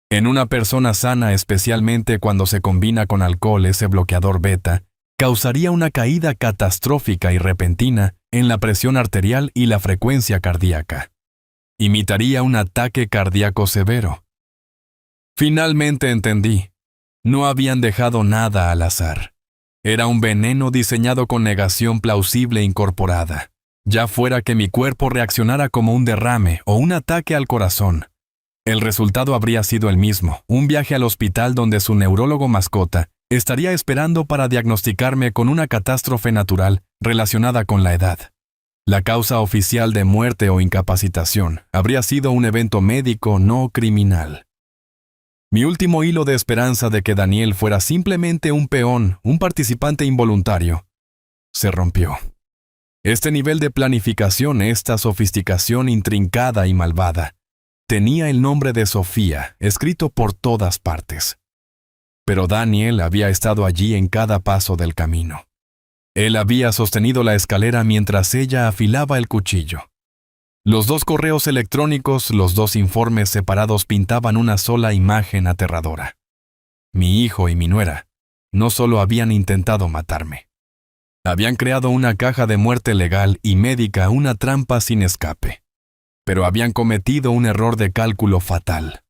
En una persona sana, especialmente cuando se combina con alcohol, ese bloqueador beta causaría una caída catastrófica y repentina en la presión arterial y la frecuencia cardíaca. Imitaría un ataque cardíaco severo. Finalmente entendí. No habían dejado nada al azar. Era un veneno diseñado con negación plausible incorporada, ya fuera que mi cuerpo reaccionara como un derrame o un ataque al corazón. El resultado habría sido el mismo, un viaje al hospital donde su neurólogo mascota estaría esperando para diagnosticarme con una catástrofe natural relacionada con la edad. La causa oficial de muerte o incapacitación habría sido un evento médico no criminal. Mi último hilo de esperanza de que Daniel fuera simplemente un peón, un participante involuntario, se rompió. Este nivel de planificación, esta sofisticación intrincada y malvada, tenía el nombre de Sofía escrito por todas partes. Pero Daniel había estado allí en cada paso del camino. Él había sostenido la escalera mientras ella afilaba el cuchillo. Los 2 correos electrónicos, los 2 informes separados pintaban una sola imagen aterradora. Mi hijo y mi nuera no solo habían intentado matarme. Habían creado una caja de muerte legal y médica, una trampa sin escape. Pero habían cometido un error de cálculo fatal.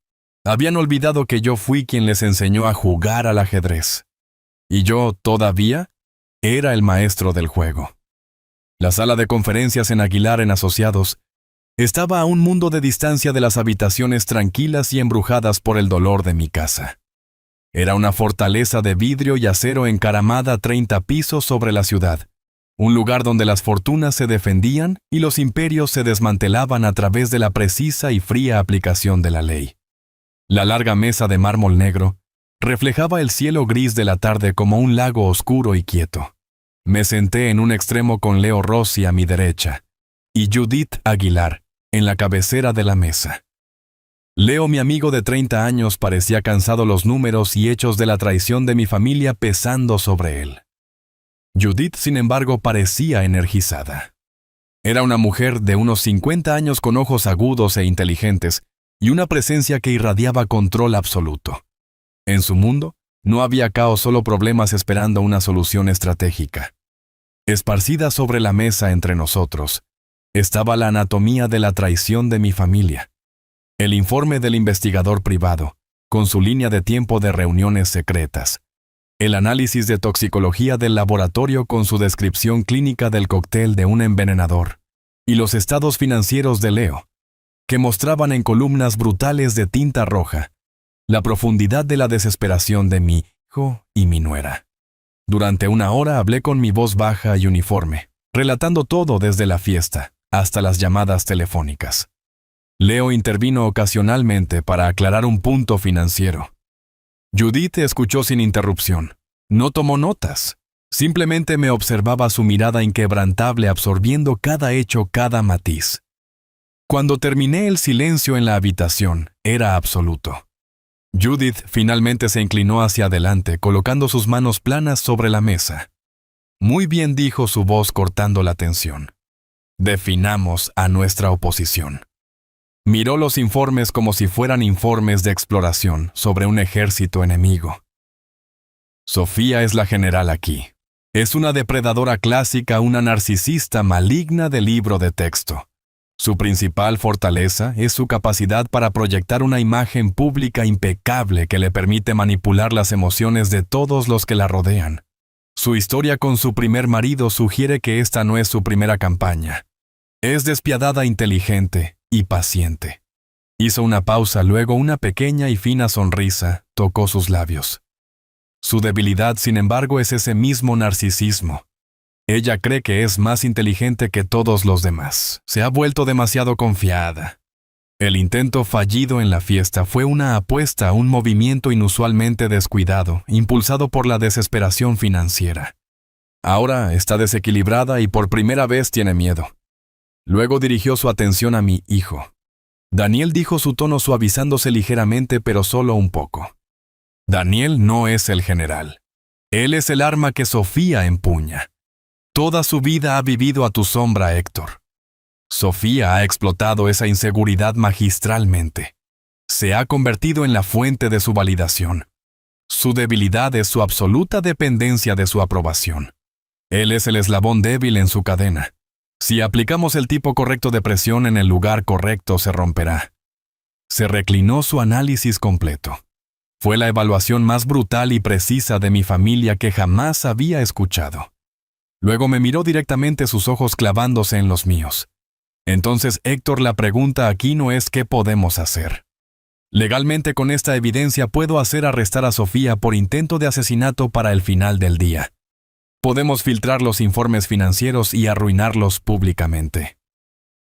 Habían olvidado que yo fui quien les enseñó a jugar al ajedrez. Y yo, todavía, era el maestro del juego. La sala de conferencias en Aguilar en Asociados estaba a un mundo de distancia de las habitaciones tranquilas y embrujadas por el dolor de mi casa. Era una fortaleza de vidrio y acero encaramada 30 pisos sobre la ciudad, un lugar donde las fortunas se defendían y los imperios se desmantelaban a través de la precisa y fría aplicación de la ley. La larga mesa de mármol negro reflejaba el cielo gris de la tarde como un lago oscuro y quieto. Me senté en un extremo con Leo Rossi a mi derecha y Judith Aguilar en la cabecera de la mesa. Leo, mi amigo de 30 años, parecía cansado, los números y hechos de la traición de mi familia pesando sobre él. Judith, sin embargo, parecía energizada. Era una mujer de unos 50 años con ojos agudos e inteligentes y una presencia que irradiaba control absoluto. En su mundo no había caos, solo problemas esperando una solución estratégica. Esparcida sobre la mesa entre nosotros estaba la anatomía de la traición de mi familia. El informe del investigador privado, con su línea de tiempo de reuniones secretas. El análisis de toxicología del laboratorio con su descripción clínica del cóctel de un envenenador. Y los estados financieros de Leo, que mostraban en columnas brutales de tinta roja la profundidad de la desesperación de mi hijo y mi nuera. Durante 1 hora hablé con mi voz baja y uniforme, relatando todo desde la fiesta hasta las llamadas telefónicas. Leo intervino ocasionalmente para aclarar un punto financiero. Judith escuchó sin interrupción. No tomó notas. Simplemente me observaba, su mirada inquebrantable absorbiendo cada hecho, cada matiz. Cuando terminé, el silencio en la habitación era absoluto. Judith finalmente se inclinó hacia adelante, colocando sus manos planas sobre la mesa. Muy bien, dijo, su voz cortando la tensión. Definamos a nuestra oposición. Miró los informes como si fueran informes de exploración sobre un ejército enemigo. Sofía es la general aquí. Es una depredadora clásica, una narcisista maligna de libro de texto. Su principal fortaleza es su capacidad para proyectar una imagen pública impecable que le permite manipular las emociones de todos los que la rodean. Su historia con su primer marido sugiere que esta no es su primera campaña. Es despiadada, inteligente y paciente. Hizo una pausa, luego una pequeña y fina sonrisa tocó sus labios. Su debilidad, sin embargo, es ese mismo narcisismo. Ella cree que es más inteligente que todos los demás. Se ha vuelto demasiado confiada. El intento fallido en la fiesta fue una apuesta, un movimiento inusualmente descuidado, impulsado por la desesperación financiera. Ahora está desequilibrada y por primera vez tiene miedo. Luego dirigió su atención a mi hijo. Daniel, dijo, su tono suavizándose ligeramente, pero solo un poco. Daniel no es el general. Él es el arma que Sofía empuña. Toda su vida ha vivido a tu sombra, Héctor. Sofía ha explotado esa inseguridad magistralmente. Se ha convertido en la fuente de su validación. Su debilidad es su absoluta dependencia de su aprobación. Él es el eslabón débil en su cadena. Si aplicamos el tipo correcto de presión en el lugar correcto, se romperá. Se reclinó su análisis completo. Fue la evaluación más brutal y precisa de mi familia que jamás había escuchado. Luego me miró directamente, sus ojos clavándose en los míos. Entonces, Héctor, la pregunta aquí no es qué podemos hacer. Legalmente, con esta evidencia puedo hacer arrestar a Sofía por intento de asesinato para el final del día. Podemos filtrar los informes financieros y arruinarlos públicamente.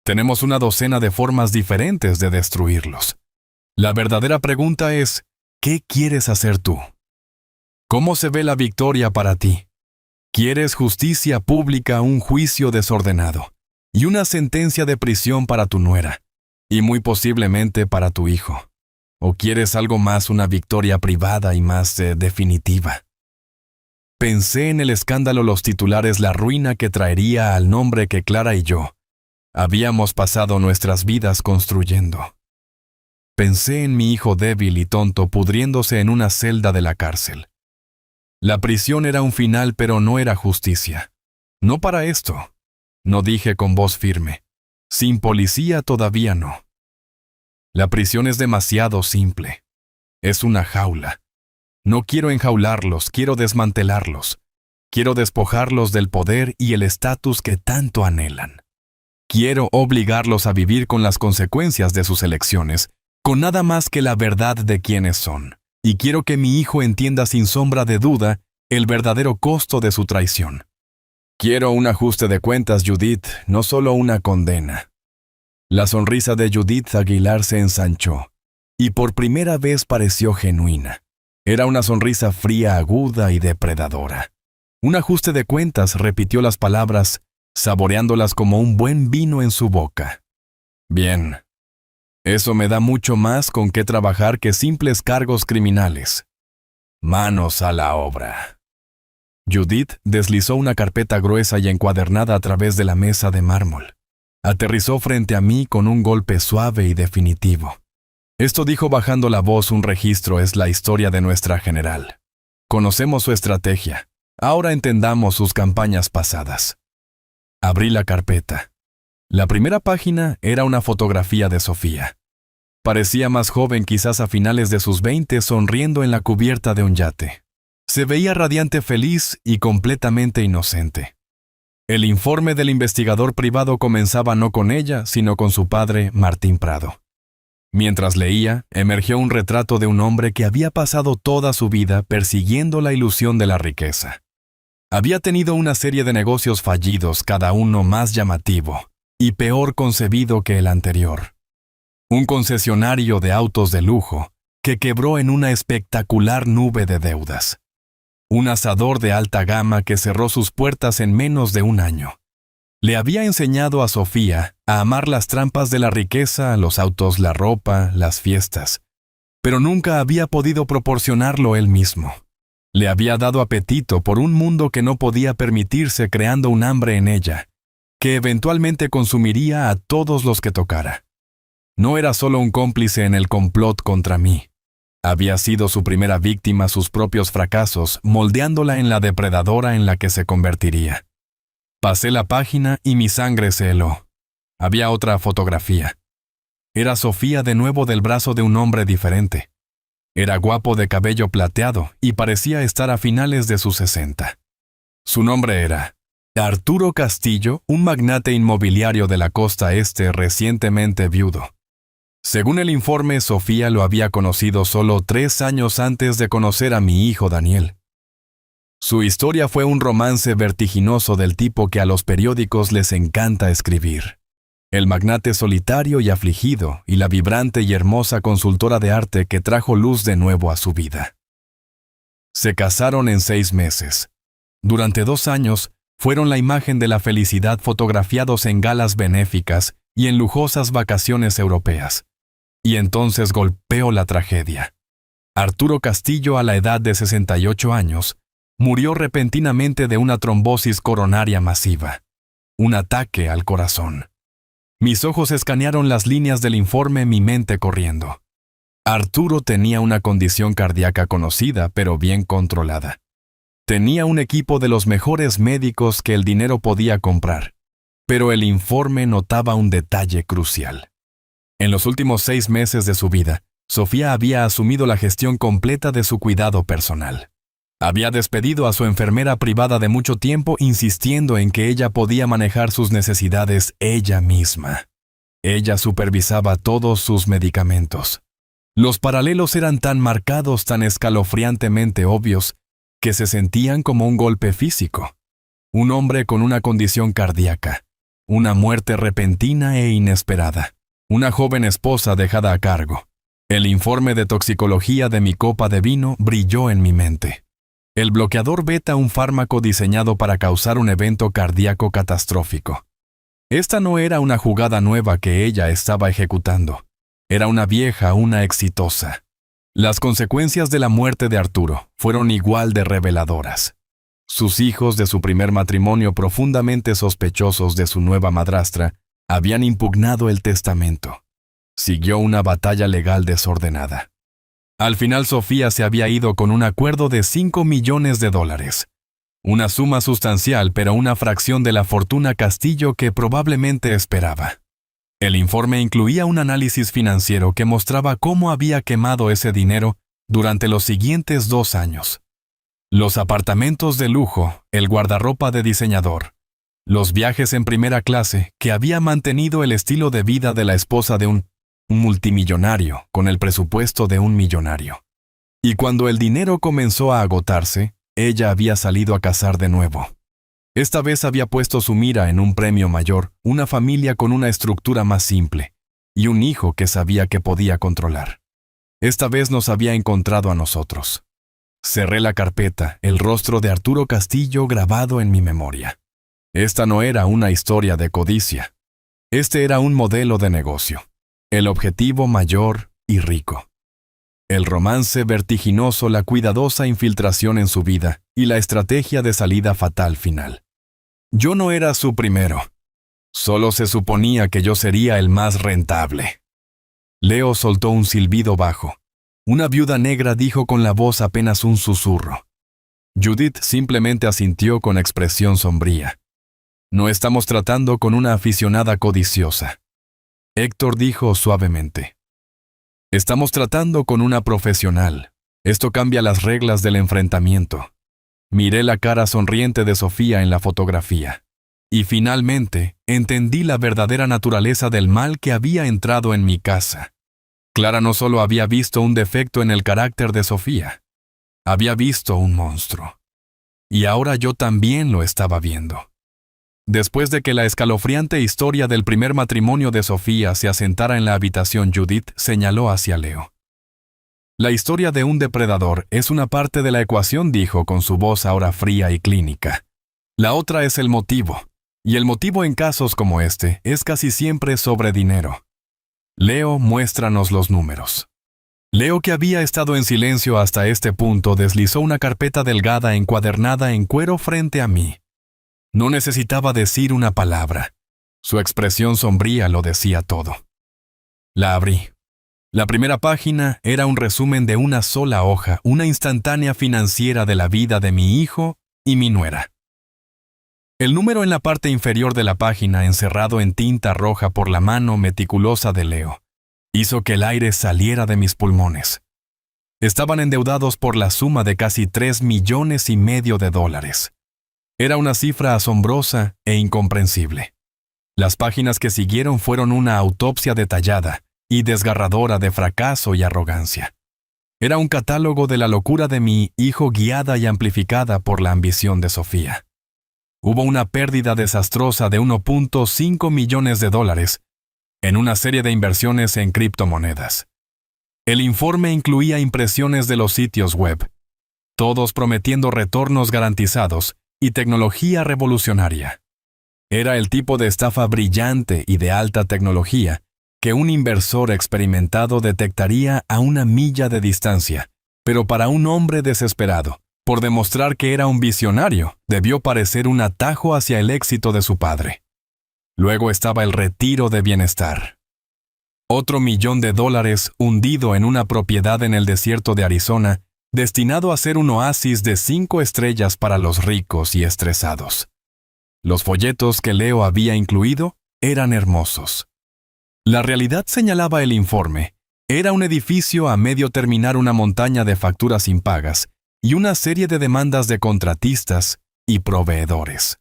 Tenemos una docena de formas diferentes de destruirlos. La verdadera pregunta es, ¿qué quieres hacer tú? ¿Cómo se ve la victoria para ti? ¿Quieres justicia pública, un juicio desordenado y una sentencia de prisión para tu nuera? y muy posiblemente para tu hijo. ¿O quieres algo más, una victoria privada y más definitiva? Pensé en el escándalo, los titulares, la ruina que traería al nombre que Clara y yo habíamos pasado nuestras vidas construyendo. Pensé en mi hijo débil y tonto pudriéndose en una celda de la cárcel. La prisión era un final, pero no era justicia. No para esto, no dije con voz firme. Sin policía todavía no. La prisión es demasiado simple. Es una jaula. No quiero enjaularlos, quiero desmantelarlos. Quiero despojarlos del poder y el estatus que tanto anhelan. Quiero obligarlos a vivir con las consecuencias de sus elecciones, con nada más que la verdad de quiénes son. Y quiero que mi hijo entienda sin sombra de duda el verdadero costo de su traición. Quiero un ajuste de cuentas, Judith, no solo una condena. La sonrisa de Judith Aguilar se ensanchó, y por primera vez pareció genuina. Era una sonrisa fría, aguda y depredadora. Un ajuste de cuentas, repitió las palabras, saboreándolas como un buen vino en su boca. Bien. Eso me da mucho más con qué trabajar que simples cargos criminales. Manos a la obra. Judith deslizó una carpeta gruesa y encuadernada a través de la mesa de mármol. Aterrizó frente a mí con un golpe suave y definitivo. Esto, dijo bajando la voz, un registro, es la historia de nuestra general. Conocemos su estrategia. Ahora entendamos sus campañas pasadas. Abrí la carpeta. La primera página era una fotografía de Sofía. Parecía más joven, quizás a finales de sus 20, sonriendo en la cubierta de un yate. Se veía radiante, feliz y completamente inocente. El informe del investigador privado comenzaba no con ella, sino con su padre, Martín Prado. Mientras leía, emergió un retrato de un hombre que había pasado toda su vida persiguiendo la ilusión de la riqueza. Había tenido una serie de negocios fallidos, cada uno más llamativo y peor concebido que el anterior. Un concesionario de autos de lujo que quebró en una espectacular nube de deudas. Un asador de alta gama que cerró sus puertas en menos de un año. Le había enseñado a Sofía a amar las trampas de la riqueza, los autos, la ropa, las fiestas, pero nunca había podido proporcionarlo él mismo. Le había dado apetito por un mundo que no podía permitirse, creando un hambre en ella, que eventualmente consumiría a todos los que tocara. No era solo un cómplice en el complot contra mí. Había sido su primera víctima, sus propios fracasos, moldeándola en la depredadora en la que se convertiría. Pasé la página y mi sangre se heló. Había otra fotografía. Era Sofía de nuevo del brazo de un hombre diferente. Era guapo, de cabello plateado y parecía estar a finales de sus 60. Su nombre era Arturo Castillo, un magnate inmobiliario de la costa este recientemente viudo. Según el informe, Sofía lo había conocido solo 3 años antes de conocer a mi hijo Daniel. Su historia fue un romance vertiginoso del tipo que a los periódicos les encanta escribir. El magnate solitario y afligido, y la vibrante y hermosa consultora de arte que trajo luz de nuevo a su vida. Se casaron en 6 meses. Durante 2 años, fueron la imagen de la felicidad, fotografiados en galas benéficas y en lujosas vacaciones europeas. Y entonces golpeó la tragedia. Arturo Castillo, a la edad de 68 años, murió repentinamente de una trombosis coronaria masiva. Un ataque al corazón. Mis ojos escanearon las líneas del informe, mi mente corriendo. Arturo tenía una condición cardíaca conocida, pero bien controlada. Tenía un equipo de los mejores médicos que el dinero podía comprar. Pero el informe notaba un detalle crucial. En los últimos 6 meses de su vida, Sofía había asumido la gestión completa de su cuidado personal. Había despedido a su enfermera privada de mucho tiempo, insistiendo en que ella podía manejar sus necesidades ella misma. Ella supervisaba todos sus medicamentos. Los paralelos eran tan marcados, tan escalofriantemente obvios, que se sentían como un golpe físico. Un hombre con una condición cardíaca, una muerte repentina e inesperada, una joven esposa dejada a cargo. El informe de toxicología de mi copa de vino brilló en mi mente. El bloqueador beta, un fármaco diseñado para causar un evento cardíaco catastrófico. Esta no era una jugada nueva que ella estaba ejecutando. Era una vieja, una exitosa. Las consecuencias de la muerte de Arturo fueron igual de reveladoras. Sus hijos de su primer matrimonio, profundamente sospechosos de su nueva madrastra, habían impugnado el testamento. Siguió una batalla legal desordenada. Al final Sofía se había ido con un acuerdo de $5 millones. Una suma sustancial, pero una fracción de la fortuna Castillo que probablemente esperaba. El informe incluía un análisis financiero que mostraba cómo había quemado ese dinero durante los siguientes 2 años. Los apartamentos de lujo, el guardarropa de diseñador, los viajes en primera clase que había mantenido el estilo de vida de la esposa de un multimillonario con el presupuesto de un millonario. Y cuando el dinero comenzó a agotarse, ella había salido a cazar de nuevo. Esta vez había puesto su mira en un premio mayor, una familia con una estructura más simple, y un hijo que sabía que podía controlar. Esta vez nos había encontrado a nosotros. Cerré la carpeta, el rostro de Arturo Castillo grabado en mi memoria. Esta no era una historia de codicia. Este era un modelo de negocio. El objetivo mayor y rico. El romance vertiginoso, la cuidadosa infiltración en su vida y la estrategia de salida fatal final. Yo no era su primero. Solo se suponía que yo sería el más rentable. Leo soltó un silbido bajo. Una viuda negra dijo con la voz apenas un susurro. Judith simplemente asintió con expresión sombría. No estamos tratando con una aficionada codiciosa. Héctor dijo suavemente. Estamos tratando con una profesional. Esto cambia las reglas del enfrentamiento. Miré la cara sonriente de Sofía en la fotografía. Y finalmente, entendí la verdadera naturaleza del mal que había entrado en mi casa. Clara no solo había visto un defecto en el carácter de Sofía, había visto un monstruo. Y ahora yo también lo estaba viendo. Después de que la escalofriante historia del primer matrimonio de Sofía se asentara en la habitación, Judith señaló hacia Leo. La historia de un depredador es una parte de la ecuación, dijo con su voz ahora fría y clínica. La otra es el motivo, y el motivo en casos como este es casi siempre sobre dinero. Leo, muéstranos los números. Leo, que había estado en silencio hasta este punto, deslizó una carpeta delgada encuadernada en cuero frente a mí. No necesitaba decir una palabra. Su expresión sombría lo decía todo. La abrí. La primera página era un resumen de una sola hoja, una instantánea financiera de la vida de mi hijo y mi nuera. El número en la parte inferior de la página, encerrado en tinta roja por la mano meticulosa de Leo, hizo que el aire saliera de mis pulmones. Estaban endeudados por la suma de casi $3,5 millones. Era una cifra asombrosa e incomprensible. Las páginas que siguieron fueron una autopsia detallada y desgarradora de fracaso y arrogancia. Era un catálogo de la locura de mi hijo, guiada y amplificada por la ambición de Sofía. Hubo una pérdida desastrosa de $1.5 millones en una serie de inversiones en criptomonedas. El informe incluía impresiones de los sitios web, todos prometiendo retornos garantizados y tecnología revolucionaria. Era el tipo de estafa brillante y de alta tecnología que un inversor experimentado detectaría a 1 milla de distancia, pero para un hombre desesperado, por demostrar que era un visionario, debió parecer un atajo hacia el éxito de su padre. Luego estaba el retiro de bienestar. Otro $1 millón hundido en una propiedad en el desierto de Arizona, destinado a ser un oasis de 5 estrellas para los ricos y estresados. Los folletos que Leo había incluido eran hermosos. La realidad, señalaba el informe, era un edificio a medio terminar, una montaña de facturas impagas y una serie de demandas de contratistas y proveedores.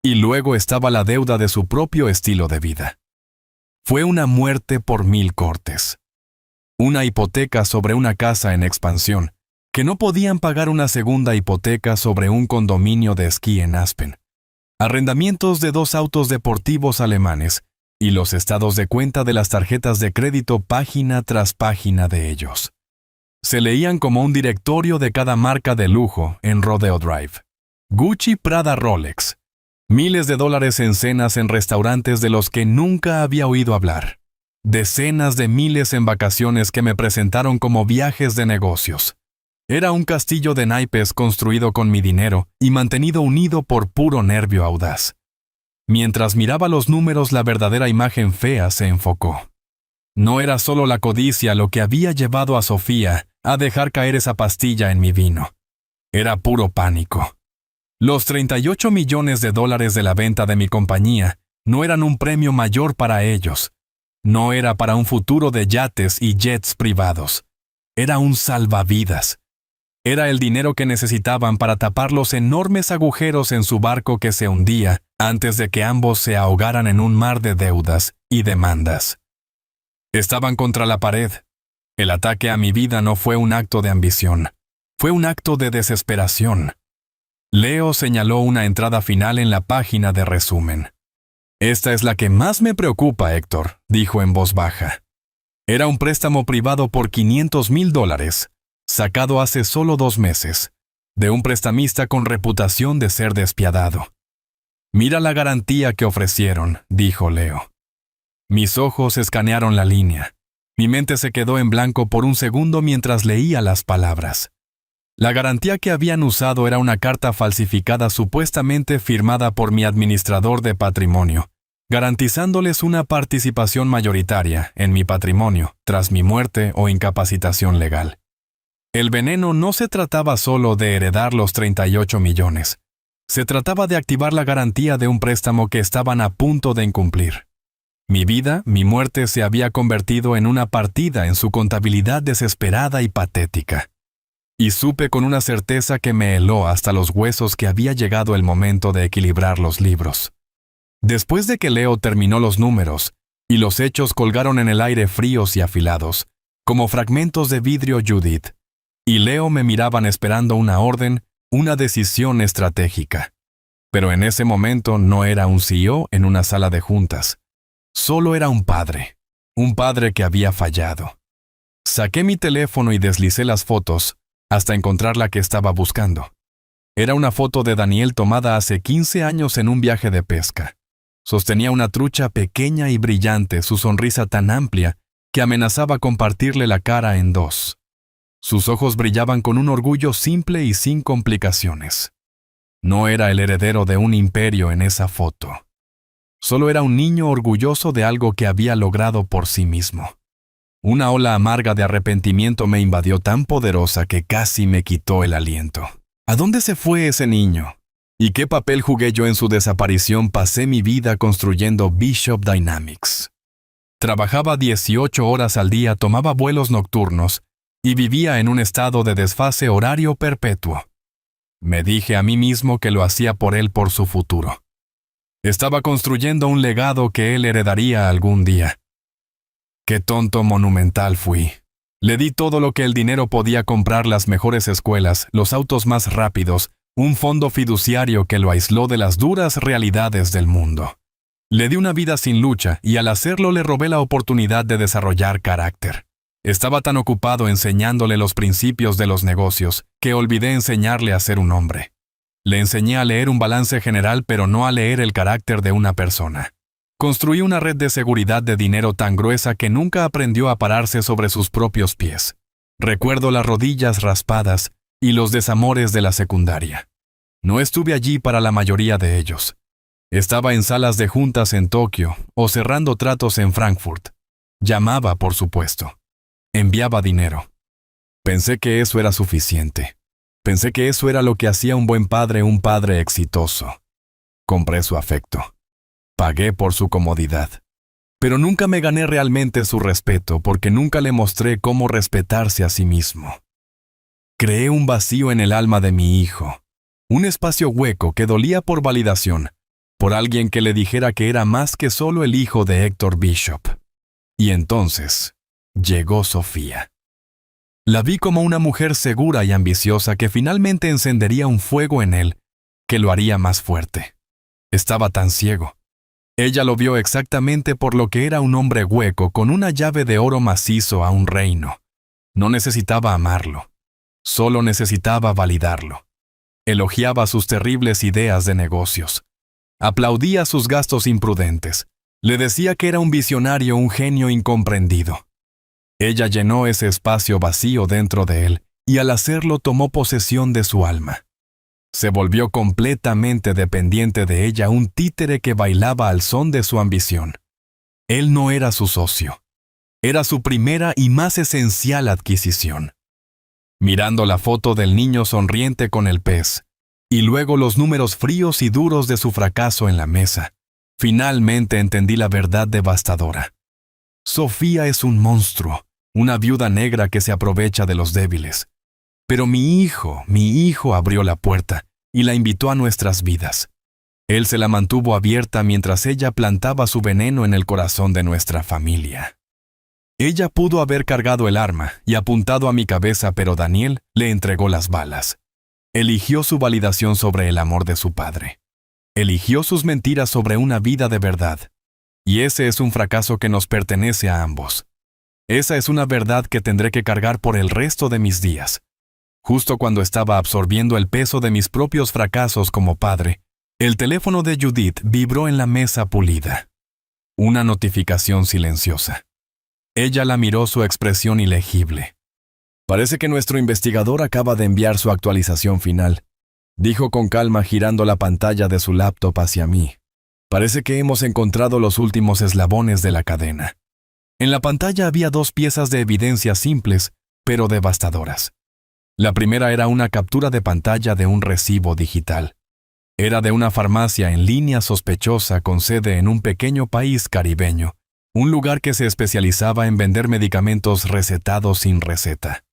Y luego estaba la deuda de su propio estilo de vida. Fue una muerte por 1000 cortes. Una hipoteca sobre una casa en expansión, que no podían pagar, una segunda hipoteca sobre un condominio de esquí en Aspen, arrendamientos de 2 autos deportivos alemanes y los estados de cuenta de las tarjetas de crédito página tras página de ellos. Se leían como un directorio de cada marca de lujo en Rodeo Drive. Gucci, Prada, Rolex. Miles de dólares en cenas en restaurantes de los que nunca había oído hablar. Decenas de miles en vacaciones que me presentaron como viajes de negocios. Era un castillo de naipes construido con mi dinero y mantenido unido por puro nervio audaz. Mientras miraba los números, la verdadera imagen fea se enfocó. No era solo la codicia lo que había llevado a Sofía a dejar caer esa pastilla en mi vino. Era puro pánico. Los 38 millones de dólares de la venta de mi compañía no eran un premio mayor para ellos. No era para un futuro de yates y jets privados. Era un salvavidas. Era el dinero que necesitaban para tapar los enormes agujeros en su barco que se hundía antes de que ambos se ahogaran en un mar de deudas y demandas. Estaban contra la pared. El ataque a mi vida no fue un acto de ambición. Fue un acto de desesperación. Leo señaló una entrada final en la página de resumen. «Esta es la que más me preocupa, Héctor», dijo en voz baja. Era un préstamo privado por $500,000, sacado hace solo 2 meses, de un prestamista con reputación de ser despiadado. «Mira la garantía que ofrecieron», dijo Leo. Mis ojos escanearon la línea. Mi mente se quedó en blanco por un segundo mientras leía las palabras. La garantía que habían usado era una carta falsificada supuestamente firmada por mi administrador de patrimonio, garantizándoles una participación mayoritaria en mi patrimonio tras mi muerte o incapacitación legal. El veneno no se trataba solo de heredar los 38 millones. Se trataba de activar la garantía de un préstamo que estaban a punto de incumplir. Mi vida, mi muerte se había convertido en una partida en su contabilidad desesperada y patética. Y supe con una certeza que me heló hasta los huesos que había llegado el momento de equilibrar los libros. Después de que Leo terminó los números, y los hechos colgaron en el aire fríos y afilados, como fragmentos de vidrio Judith, y Leo me miraban esperando una orden, una decisión estratégica. Pero en ese momento no era un CEO en una sala de juntas. Solo era un padre que había fallado. Saqué mi teléfono y deslicé las fotos, hasta encontrar la que estaba buscando. Era una foto de Daniel tomada hace 15 años en un viaje de pesca. Sostenía una trucha pequeña y brillante, su sonrisa tan amplia que amenazaba con partirle la cara en 2. Sus ojos brillaban con un orgullo simple y sin complicaciones. No era el heredero de un imperio en esa foto. Solo era un niño orgulloso de algo que había logrado por sí mismo. Una ola amarga de arrepentimiento me invadió tan poderosa que casi me quitó el aliento. ¿A dónde se fue ese niño? ¿Y qué papel jugué yo en su desaparición? Pasé mi vida construyendo Bishop Dynamics. Trabajaba 18 horas al día, tomaba vuelos nocturnos y vivía en un estado de desfase horario perpetuo. Me dije a mí mismo que lo hacía por él, por su futuro. Estaba construyendo un legado que él heredaría algún día. Qué tonto monumental fui. Le di todo lo que el dinero podía comprar: las mejores escuelas, los autos más rápidos, un fondo fiduciario que lo aisló de las duras realidades del mundo. Le di una vida sin lucha y al hacerlo le robé la oportunidad de desarrollar carácter. Estaba tan ocupado enseñándole los principios de los negocios que olvidé enseñarle a ser un hombre. Le enseñé a leer un balance general, pero no a leer el carácter de una persona. Construí una red de seguridad de dinero tan gruesa que nunca aprendió a pararse sobre sus propios pies. Recuerdo las rodillas raspadas y los desamores de la secundaria. No estuve allí para la mayoría de ellos. Estaba en salas de juntas en Tokio o cerrando tratos en Frankfurt. Llamaba, por supuesto. Enviaba dinero. Pensé que eso era suficiente. Pensé que eso era lo que hacía un buen padre, un padre exitoso. Compré su afecto. Pagué por su comodidad. Pero nunca me gané realmente su respeto porque nunca le mostré cómo respetarse a sí mismo. Creé un vacío en el alma de mi hijo. Un espacio hueco que dolía por validación, por alguien que le dijera que era más que solo el hijo de Héctor Bishop. Y entonces llegó Sofía. La vi como una mujer segura y ambiciosa que finalmente encendería un fuego en él que lo haría más fuerte. Estaba tan ciego. Ella lo vio exactamente por lo que era: un hombre hueco con una llave de oro macizo a un reino. No necesitaba amarlo. Solo necesitaba validarlo. Elogiaba sus terribles ideas de negocios. Aplaudía sus gastos imprudentes. Le decía que era un visionario, un genio incomprendido. Ella llenó ese espacio vacío dentro de él y al hacerlo tomó posesión de su alma. Se volvió completamente dependiente de ella, un títere que bailaba al son de su ambición. Él no era su socio. Era su primera y más esencial adquisición. Mirando la foto del niño sonriente con el pez, y luego los números fríos y duros de su fracaso en la mesa, finalmente entendí la verdad devastadora. Sofía es un monstruo, una viuda negra que se aprovecha de los débiles. Pero mi hijo abrió la puerta y la invitó a nuestras vidas. Él se la mantuvo abierta mientras ella plantaba su veneno en el corazón de nuestra familia. Ella pudo haber cargado el arma y apuntado a mi cabeza, pero Daniel le entregó las balas. Eligió su validación sobre el amor de su padre. Eligió sus mentiras sobre una vida de verdad. Y ese es un fracaso que nos pertenece a ambos. Esa es una verdad que tendré que cargar por el resto de mis días. Justo cuando estaba absorbiendo el peso de mis propios fracasos como padre, el teléfono de Judith vibró en la mesa pulida. Una notificación silenciosa. Ella la miró, su expresión ilegible. «Parece que nuestro investigador acaba de enviar su actualización final», dijo con calma girando la pantalla de su laptop hacia mí. «Parece que hemos encontrado los últimos eslabones de la cadena». En la pantalla había dos piezas de evidencia simples, pero devastadoras. La primera era una captura de pantalla de un recibo digital. Era de una farmacia en línea sospechosa con sede en un pequeño país caribeño, un lugar que se especializaba en vender medicamentos recetados sin receta.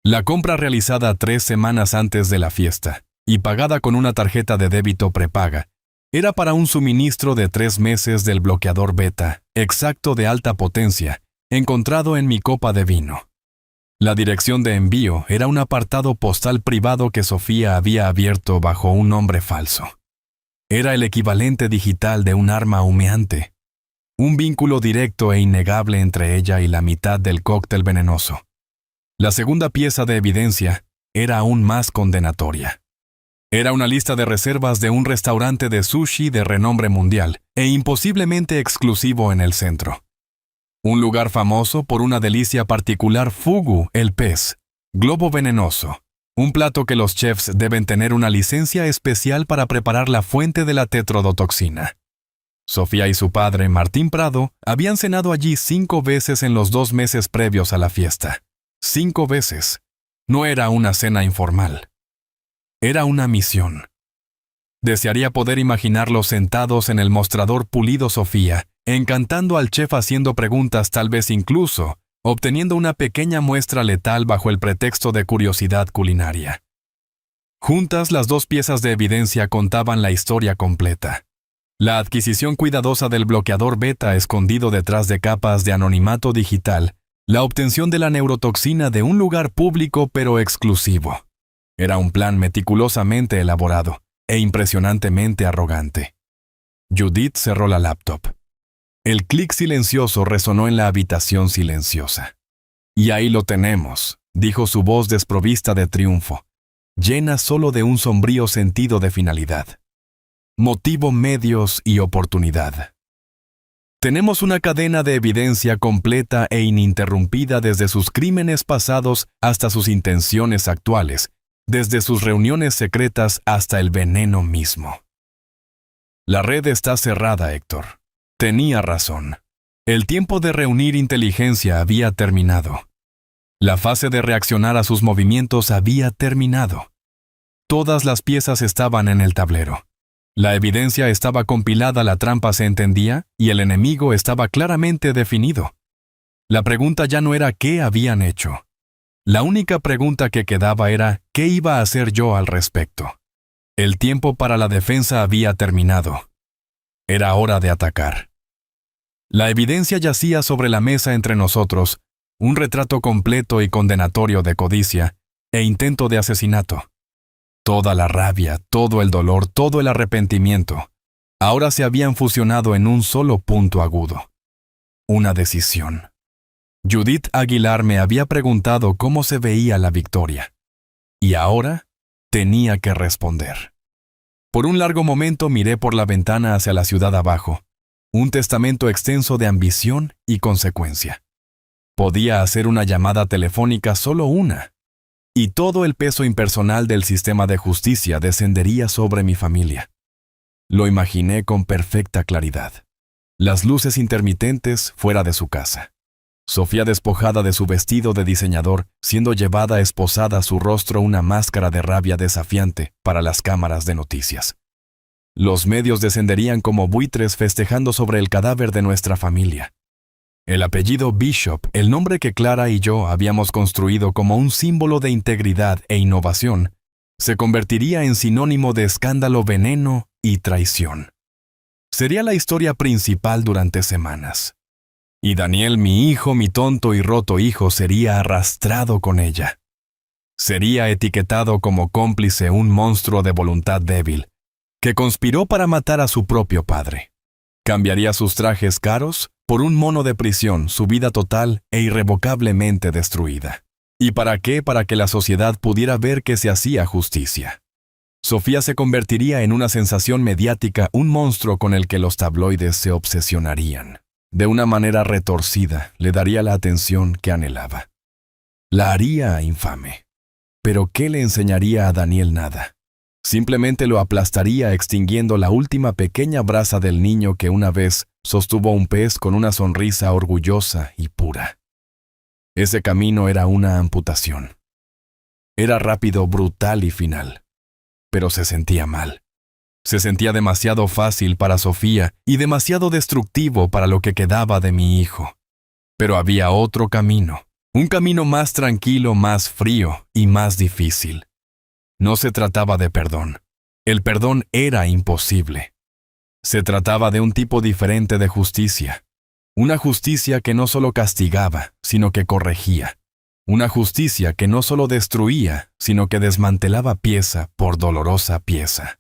La compra realizada 3 semanas antes de la fiesta y pagada con una tarjeta de débito prepaga era para un suministro de 3 meses del bloqueador beta, exacto de alta potencia, encontrado en mi copa de vino. La dirección de envío era un apartado postal privado que Sofía había abierto bajo un nombre falso. Era el equivalente digital de un arma humeante. Un vínculo directo e innegable entre ella y la mitad del cóctel venenoso. La segunda pieza de evidencia era aún más condenatoria. Era una lista de reservas de un restaurante de sushi de renombre mundial e imposiblemente exclusivo en el centro. Un lugar famoso por una delicia particular, fugu, el pez, globo venenoso, un plato que los chefs deben tener una licencia especial para preparar la fuente de la tetrodotoxina. Sofía y su padre, Martín Prado, habían cenado allí 5 veces en los 2 meses previos a la fiesta. 5 veces. No era una cena informal. Era una misión. Desearía poder imaginarlos sentados en el mostrador pulido Sofía, encantando al chef haciendo preguntas, tal vez incluso obteniendo una pequeña muestra letal bajo el pretexto de curiosidad culinaria. Juntas, las 2 piezas de evidencia contaban la historia completa. La adquisición cuidadosa del bloqueador beta escondido detrás de capas de anonimato digital, la obtención de la neurotoxina de un lugar público pero exclusivo. Era un plan meticulosamente elaborado e impresionantemente arrogante. Judith cerró la laptop. El clic silencioso resonó en la habitación silenciosa. «Y ahí lo tenemos», dijo su voz desprovista de triunfo, llena solo de un sombrío sentido de finalidad. Motivo, medios y oportunidad. Tenemos una cadena de evidencia completa e ininterrumpida desde sus crímenes pasados hasta sus intenciones actuales, desde sus reuniones secretas hasta el veneno mismo. La red está cerrada, Héctor. Tenía razón. El tiempo de reunir inteligencia había terminado. La fase de reaccionar a sus movimientos había terminado. Todas las piezas estaban en el tablero. La evidencia estaba compilada, la trampa se entendía y el enemigo estaba claramente definido. La pregunta ya no era qué habían hecho. La única pregunta que quedaba era qué iba a hacer yo al respecto. El tiempo para la defensa había terminado. Era hora de atacar. La evidencia yacía sobre la mesa entre nosotros, un retrato completo y condenatorio de codicia e intento de asesinato. Toda la rabia, todo el dolor, todo el arrepentimiento, ahora se habían fusionado en un solo punto agudo. Una decisión. Judith Aguilar me había preguntado cómo se veía la victoria. Y ahora tenía que responder. Por un largo momento miré por la ventana hacia la ciudad abajo, un testamento extenso de ambición y consecuencia. Podía hacer una llamada telefónica, solo una, y todo el peso impersonal del sistema de justicia descendería sobre mi familia. Lo imaginé con perfecta claridad. Las luces intermitentes fuera de su casa. Sofía despojada de su vestido de diseñador, siendo llevada esposada a su rostro una máscara de rabia desafiante para las cámaras de noticias. Los medios descenderían como buitres festejando sobre el cadáver de nuestra familia. El apellido Bishop, el nombre que Clara y yo habíamos construido como un símbolo de integridad e innovación, se convertiría en sinónimo de escándalo, veneno y traición. Sería la historia principal durante semanas. Y Daniel, mi hijo, mi tonto y roto hijo, sería arrastrado con ella. Sería etiquetado como cómplice, un monstruo de voluntad débil, que conspiró para matar a su propio padre. Cambiaría sus trajes caros por un mono de prisión, su vida total e irrevocablemente destruida. ¿Y para qué? Para que la sociedad pudiera ver que se hacía justicia. Sofía se convertiría en una sensación mediática, un monstruo con el que los tabloides se obsesionarían. De una manera retorcida, le daría la atención que anhelaba. La haría infame. ¿Pero qué le enseñaría a Daniel? Nada. Simplemente lo aplastaría extinguiendo la última pequeña brasa del niño que una vez sostuvo un pez con una sonrisa orgullosa y pura. Ese camino era una amputación. Era rápido, brutal y final. Pero se sentía mal. Se sentía demasiado fácil para Sofía y demasiado destructivo para lo que quedaba de mi hijo. Pero había otro camino, un camino más tranquilo, más frío y más difícil. No se trataba de perdón. El perdón era imposible. Se trataba de un tipo diferente de justicia. Una justicia que no solo castigaba, sino que corregía. Una justicia que no solo destruía, sino que desmantelaba pieza por dolorosa pieza.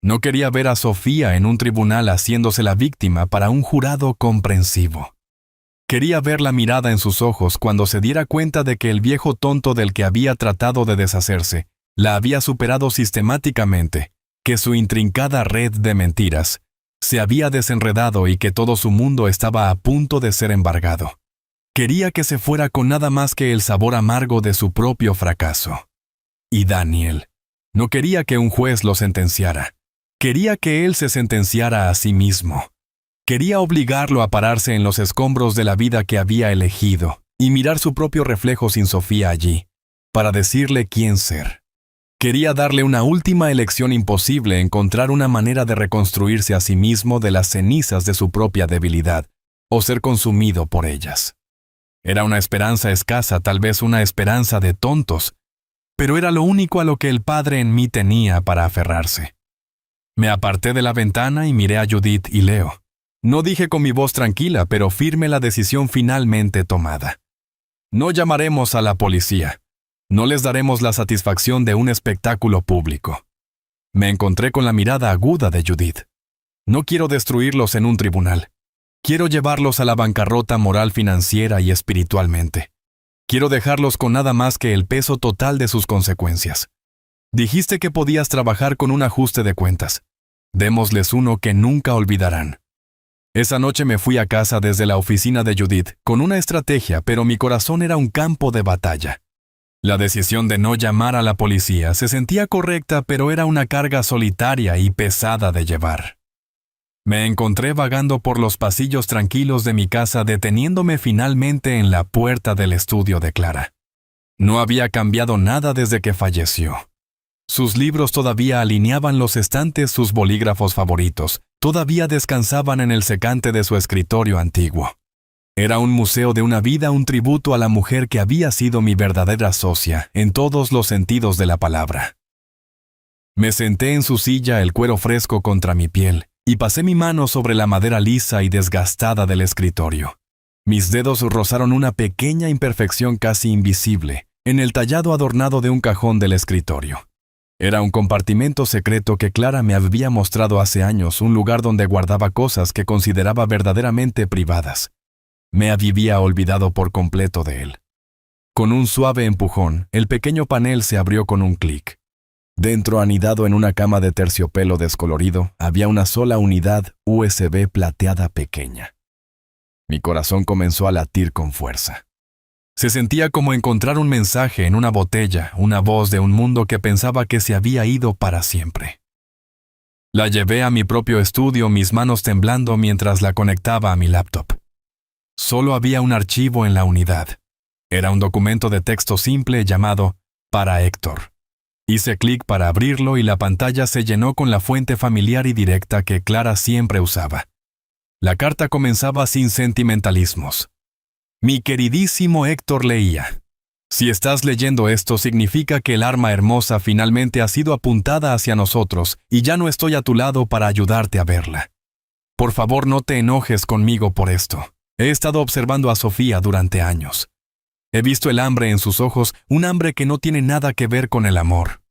No quería ver a Sofía en un tribunal haciéndose la víctima para un jurado comprensivo. Quería ver la mirada en sus ojos cuando se diera cuenta de que el viejo tonto del que había tratado de deshacerse la había superado sistemáticamente, que su intrincada red de mentiras se había desenredado y que todo su mundo estaba a punto de ser embargado. Quería que se fuera con nada más que el sabor amargo de su propio fracaso. Y Daniel no quería que un juez lo sentenciara. Quería que él se sentenciara a sí mismo. Quería obligarlo a pararse en los escombros de la vida que había elegido y mirar su propio reflejo sin Sofía allí, para decirle quién ser. Quería darle una última elección imposible, encontrar una manera de reconstruirse a sí mismo de las cenizas de su propia debilidad, o ser consumido por ellas. Era una esperanza escasa, tal vez una esperanza de tontos, pero era lo único a lo que el padre en mí tenía para aferrarse. Me aparté de la ventana y miré a Judith y Leo. No dije con mi voz tranquila, pero firme la decisión finalmente tomada. No llamaremos a la policía. No les daremos la satisfacción de un espectáculo público. Me encontré con la mirada aguda de Judith. No quiero destruirlos en un tribunal. Quiero llevarlos a la bancarrota moral, financiera y espiritualmente. Quiero dejarlos con nada más que el peso total de sus consecuencias. Dijiste que podías trabajar con un ajuste de cuentas. Démosles uno que nunca olvidarán. Esa noche me fui a casa desde la oficina de Judith con una estrategia, pero mi corazón era un campo de batalla. La decisión de no llamar a la policía se sentía correcta, pero era una carga solitaria y pesada de llevar. Me encontré vagando por los pasillos tranquilos de mi casa, deteniéndome finalmente en la puerta del estudio de Clara. No había cambiado nada desde que falleció. Sus libros todavía alineaban los estantes, sus bolígrafos favoritos todavía descansaban en el secante de su escritorio antiguo. Era un museo de una vida, un tributo a la mujer que había sido mi verdadera socia en todos los sentidos de la palabra. Me senté en su silla, el cuero fresco contra mi piel, y pasé mi mano sobre la madera lisa y desgastada del escritorio. Mis dedos rozaron una pequeña imperfección casi invisible en el tallado adornado de un cajón del escritorio. Era un compartimento secreto que Clara me había mostrado hace años, un lugar donde guardaba cosas que consideraba verdaderamente privadas. Me había olvidado por completo de él. Con un suave empujón, el pequeño panel se abrió con un clic. Dentro, anidado en una cama de terciopelo descolorido, había una sola unidad USB plateada pequeña. Mi corazón comenzó a latir con fuerza. Se sentía como encontrar un mensaje en una botella, una voz de un mundo que pensaba que se había ido para siempre. La llevé a mi propio estudio, mis manos temblando mientras la conectaba a mi laptop. Solo había un archivo en la unidad. Era un documento de texto simple llamado «Para Héctor». Hice clic para abrirlo y la pantalla se llenó con la fuente familiar y directa que Clara siempre usaba. La carta comenzaba sin sentimentalismos. Mi queridísimo Héctor leía: «Si estás leyendo esto, significa que el arma hermosa finalmente ha sido apuntada hacia nosotros y ya no estoy a tu lado para ayudarte a verla. Por favor, no te enojes conmigo por esto. He estado observando a Sofía durante años. He visto el hambre en sus ojos, un hambre que no tiene nada que ver con el amor,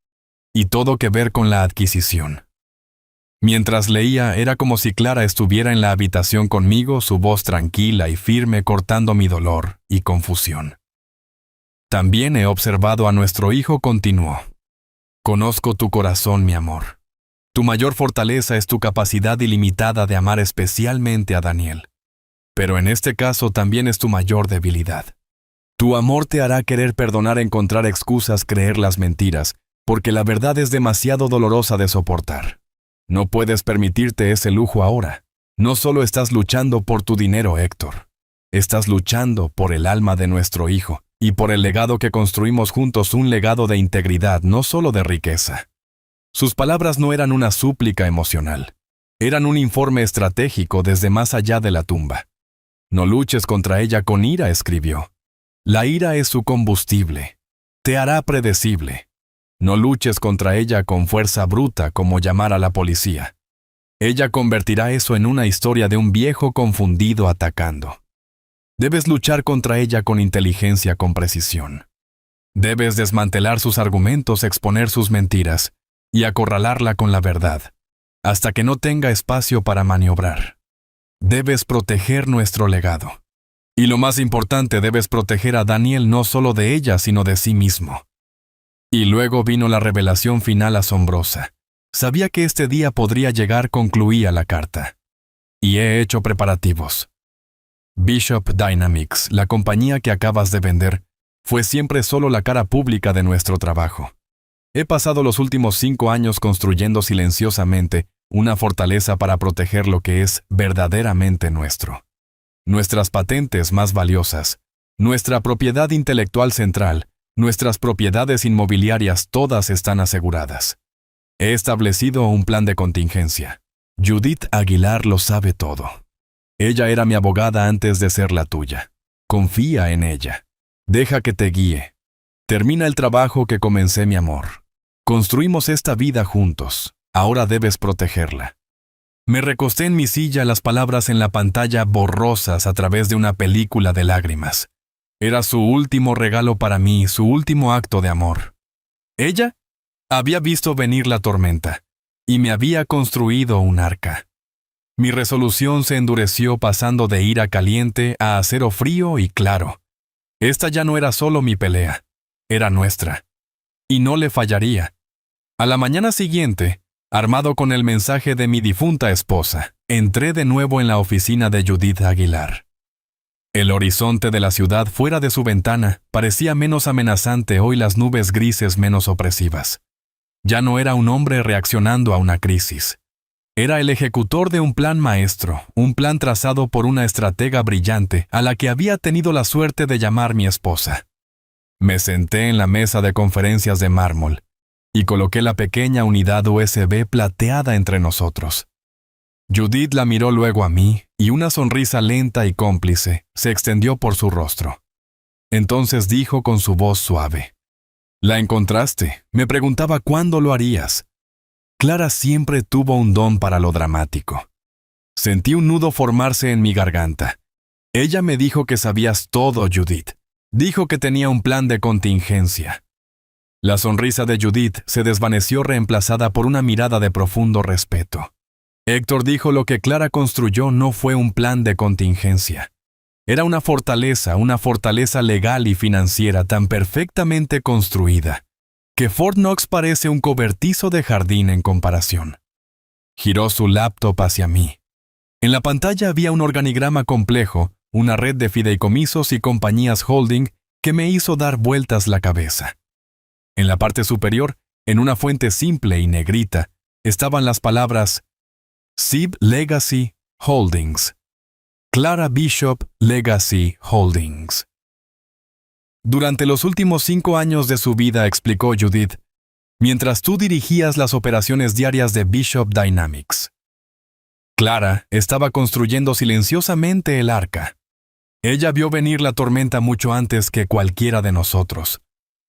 y todo que ver con la adquisición». Mientras leía, era como si Clara estuviera en la habitación conmigo, su voz tranquila y firme cortando mi dolor y confusión. «También he observado a nuestro hijo», continuó. «Conozco tu corazón, mi amor. Tu mayor fortaleza es tu capacidad ilimitada de amar, especialmente a Daniel. Pero en este caso también es tu mayor debilidad. Tu amor te hará querer perdonar, encontrar excusas, creer las mentiras, porque la verdad es demasiado dolorosa de soportar. No puedes permitirte ese lujo ahora. No solo estás luchando por tu dinero, Héctor. Estás luchando por el alma de nuestro hijo y por el legado que construimos juntos, un legado de integridad, no solo de riqueza». Sus palabras no eran una súplica emocional. Eran un informe estratégico desde más allá de la tumba. «No luches contra ella con ira», escribió. «La ira es su combustible. Te hará predecible. No luches contra ella con fuerza bruta, como llamar a la policía. Ella convertirá eso en una historia de un viejo confundido atacando. Debes luchar contra ella con inteligencia, con precisión. Debes desmantelar sus argumentos, exponer sus mentiras y acorralarla con la verdad, hasta que no tenga espacio para maniobrar. Debes proteger nuestro legado. Y lo más importante, debes proteger a Daniel no solo de ella, sino de sí mismo». Y luego vino la revelación final asombrosa. Sabía que este día podría llegar, concluía la carta. «Y he hecho preparativos. Bishop Dynamics, la compañía que acabas de vender, fue siempre solo la cara pública de nuestro trabajo. He pasado los últimos 5 años construyendo silenciosamente una fortaleza para proteger lo que es verdaderamente nuestro. Nuestras patentes más valiosas, nuestra propiedad intelectual central, nuestras propiedades inmobiliarias, todas están aseguradas. He establecido un plan de contingencia. Judith Aguilar lo sabe todo. Ella era mi abogada antes de ser la tuya. Confía en ella. Deja que te guíe. Termina el trabajo que comencé, mi amor. Construimos esta vida juntos. Ahora debes protegerla». Me recosté en mi silla, las palabras en la pantalla borrosas a través de una película de lágrimas. Era su último regalo para mí, su último acto de amor. Ella había visto venir la tormenta y me había construido un arca. Mi resolución se endureció, pasando de ira caliente a acero frío y claro. Esta ya no era solo mi pelea, era nuestra. Y no le fallaría. A la mañana siguiente, armado con el mensaje de mi difunta esposa, entré de nuevo en la oficina de Judith Aguilar. El horizonte de la ciudad fuera de su ventana parecía menos amenazante, hoy las nubes grises menos opresivas. Ya no era un hombre reaccionando a una crisis. Era el ejecutor de un plan maestro, un plan trazado por una estratega brillante a la que había tenido la suerte de llamar mi esposa. Me senté en la mesa de conferencias de mármol y coloqué la pequeña unidad USB plateada entre nosotros. Judith la miró luego a mí y una sonrisa lenta y cómplice se extendió por su rostro. Entonces dijo con su voz suave: «¿La encontraste?». Me preguntaba cuándo lo harías. Clara siempre tuvo un don para lo dramático. Sentí un nudo formarse en mi garganta. Ella me dijo que sabías todo, Judith. Dijo que tenía un plan de contingencia. La sonrisa de Judith se desvaneció, reemplazada por una mirada de profundo respeto. Héctor dijo: lo que Clara construyó no fue un plan de contingencia. Era una fortaleza legal y financiera tan perfectamente construida que Fort Knox parece un cobertizo de jardín en comparación. Giró su laptop hacia mí. En la pantalla había un organigrama complejo, una red de fideicomisos y compañías holding que me hizo dar vueltas la cabeza. En la parte superior, en una fuente simple y negrita, estaban las palabras SIB Legacy Holdings. Clara Bishop Legacy Holdings. Durante los últimos 5 años de su vida, explicó Judith, mientras tú dirigías las operaciones diarias de Bishop Dynamics. Clara estaba construyendo silenciosamente el arca. Ella vio venir la tormenta mucho antes que cualquiera de nosotros.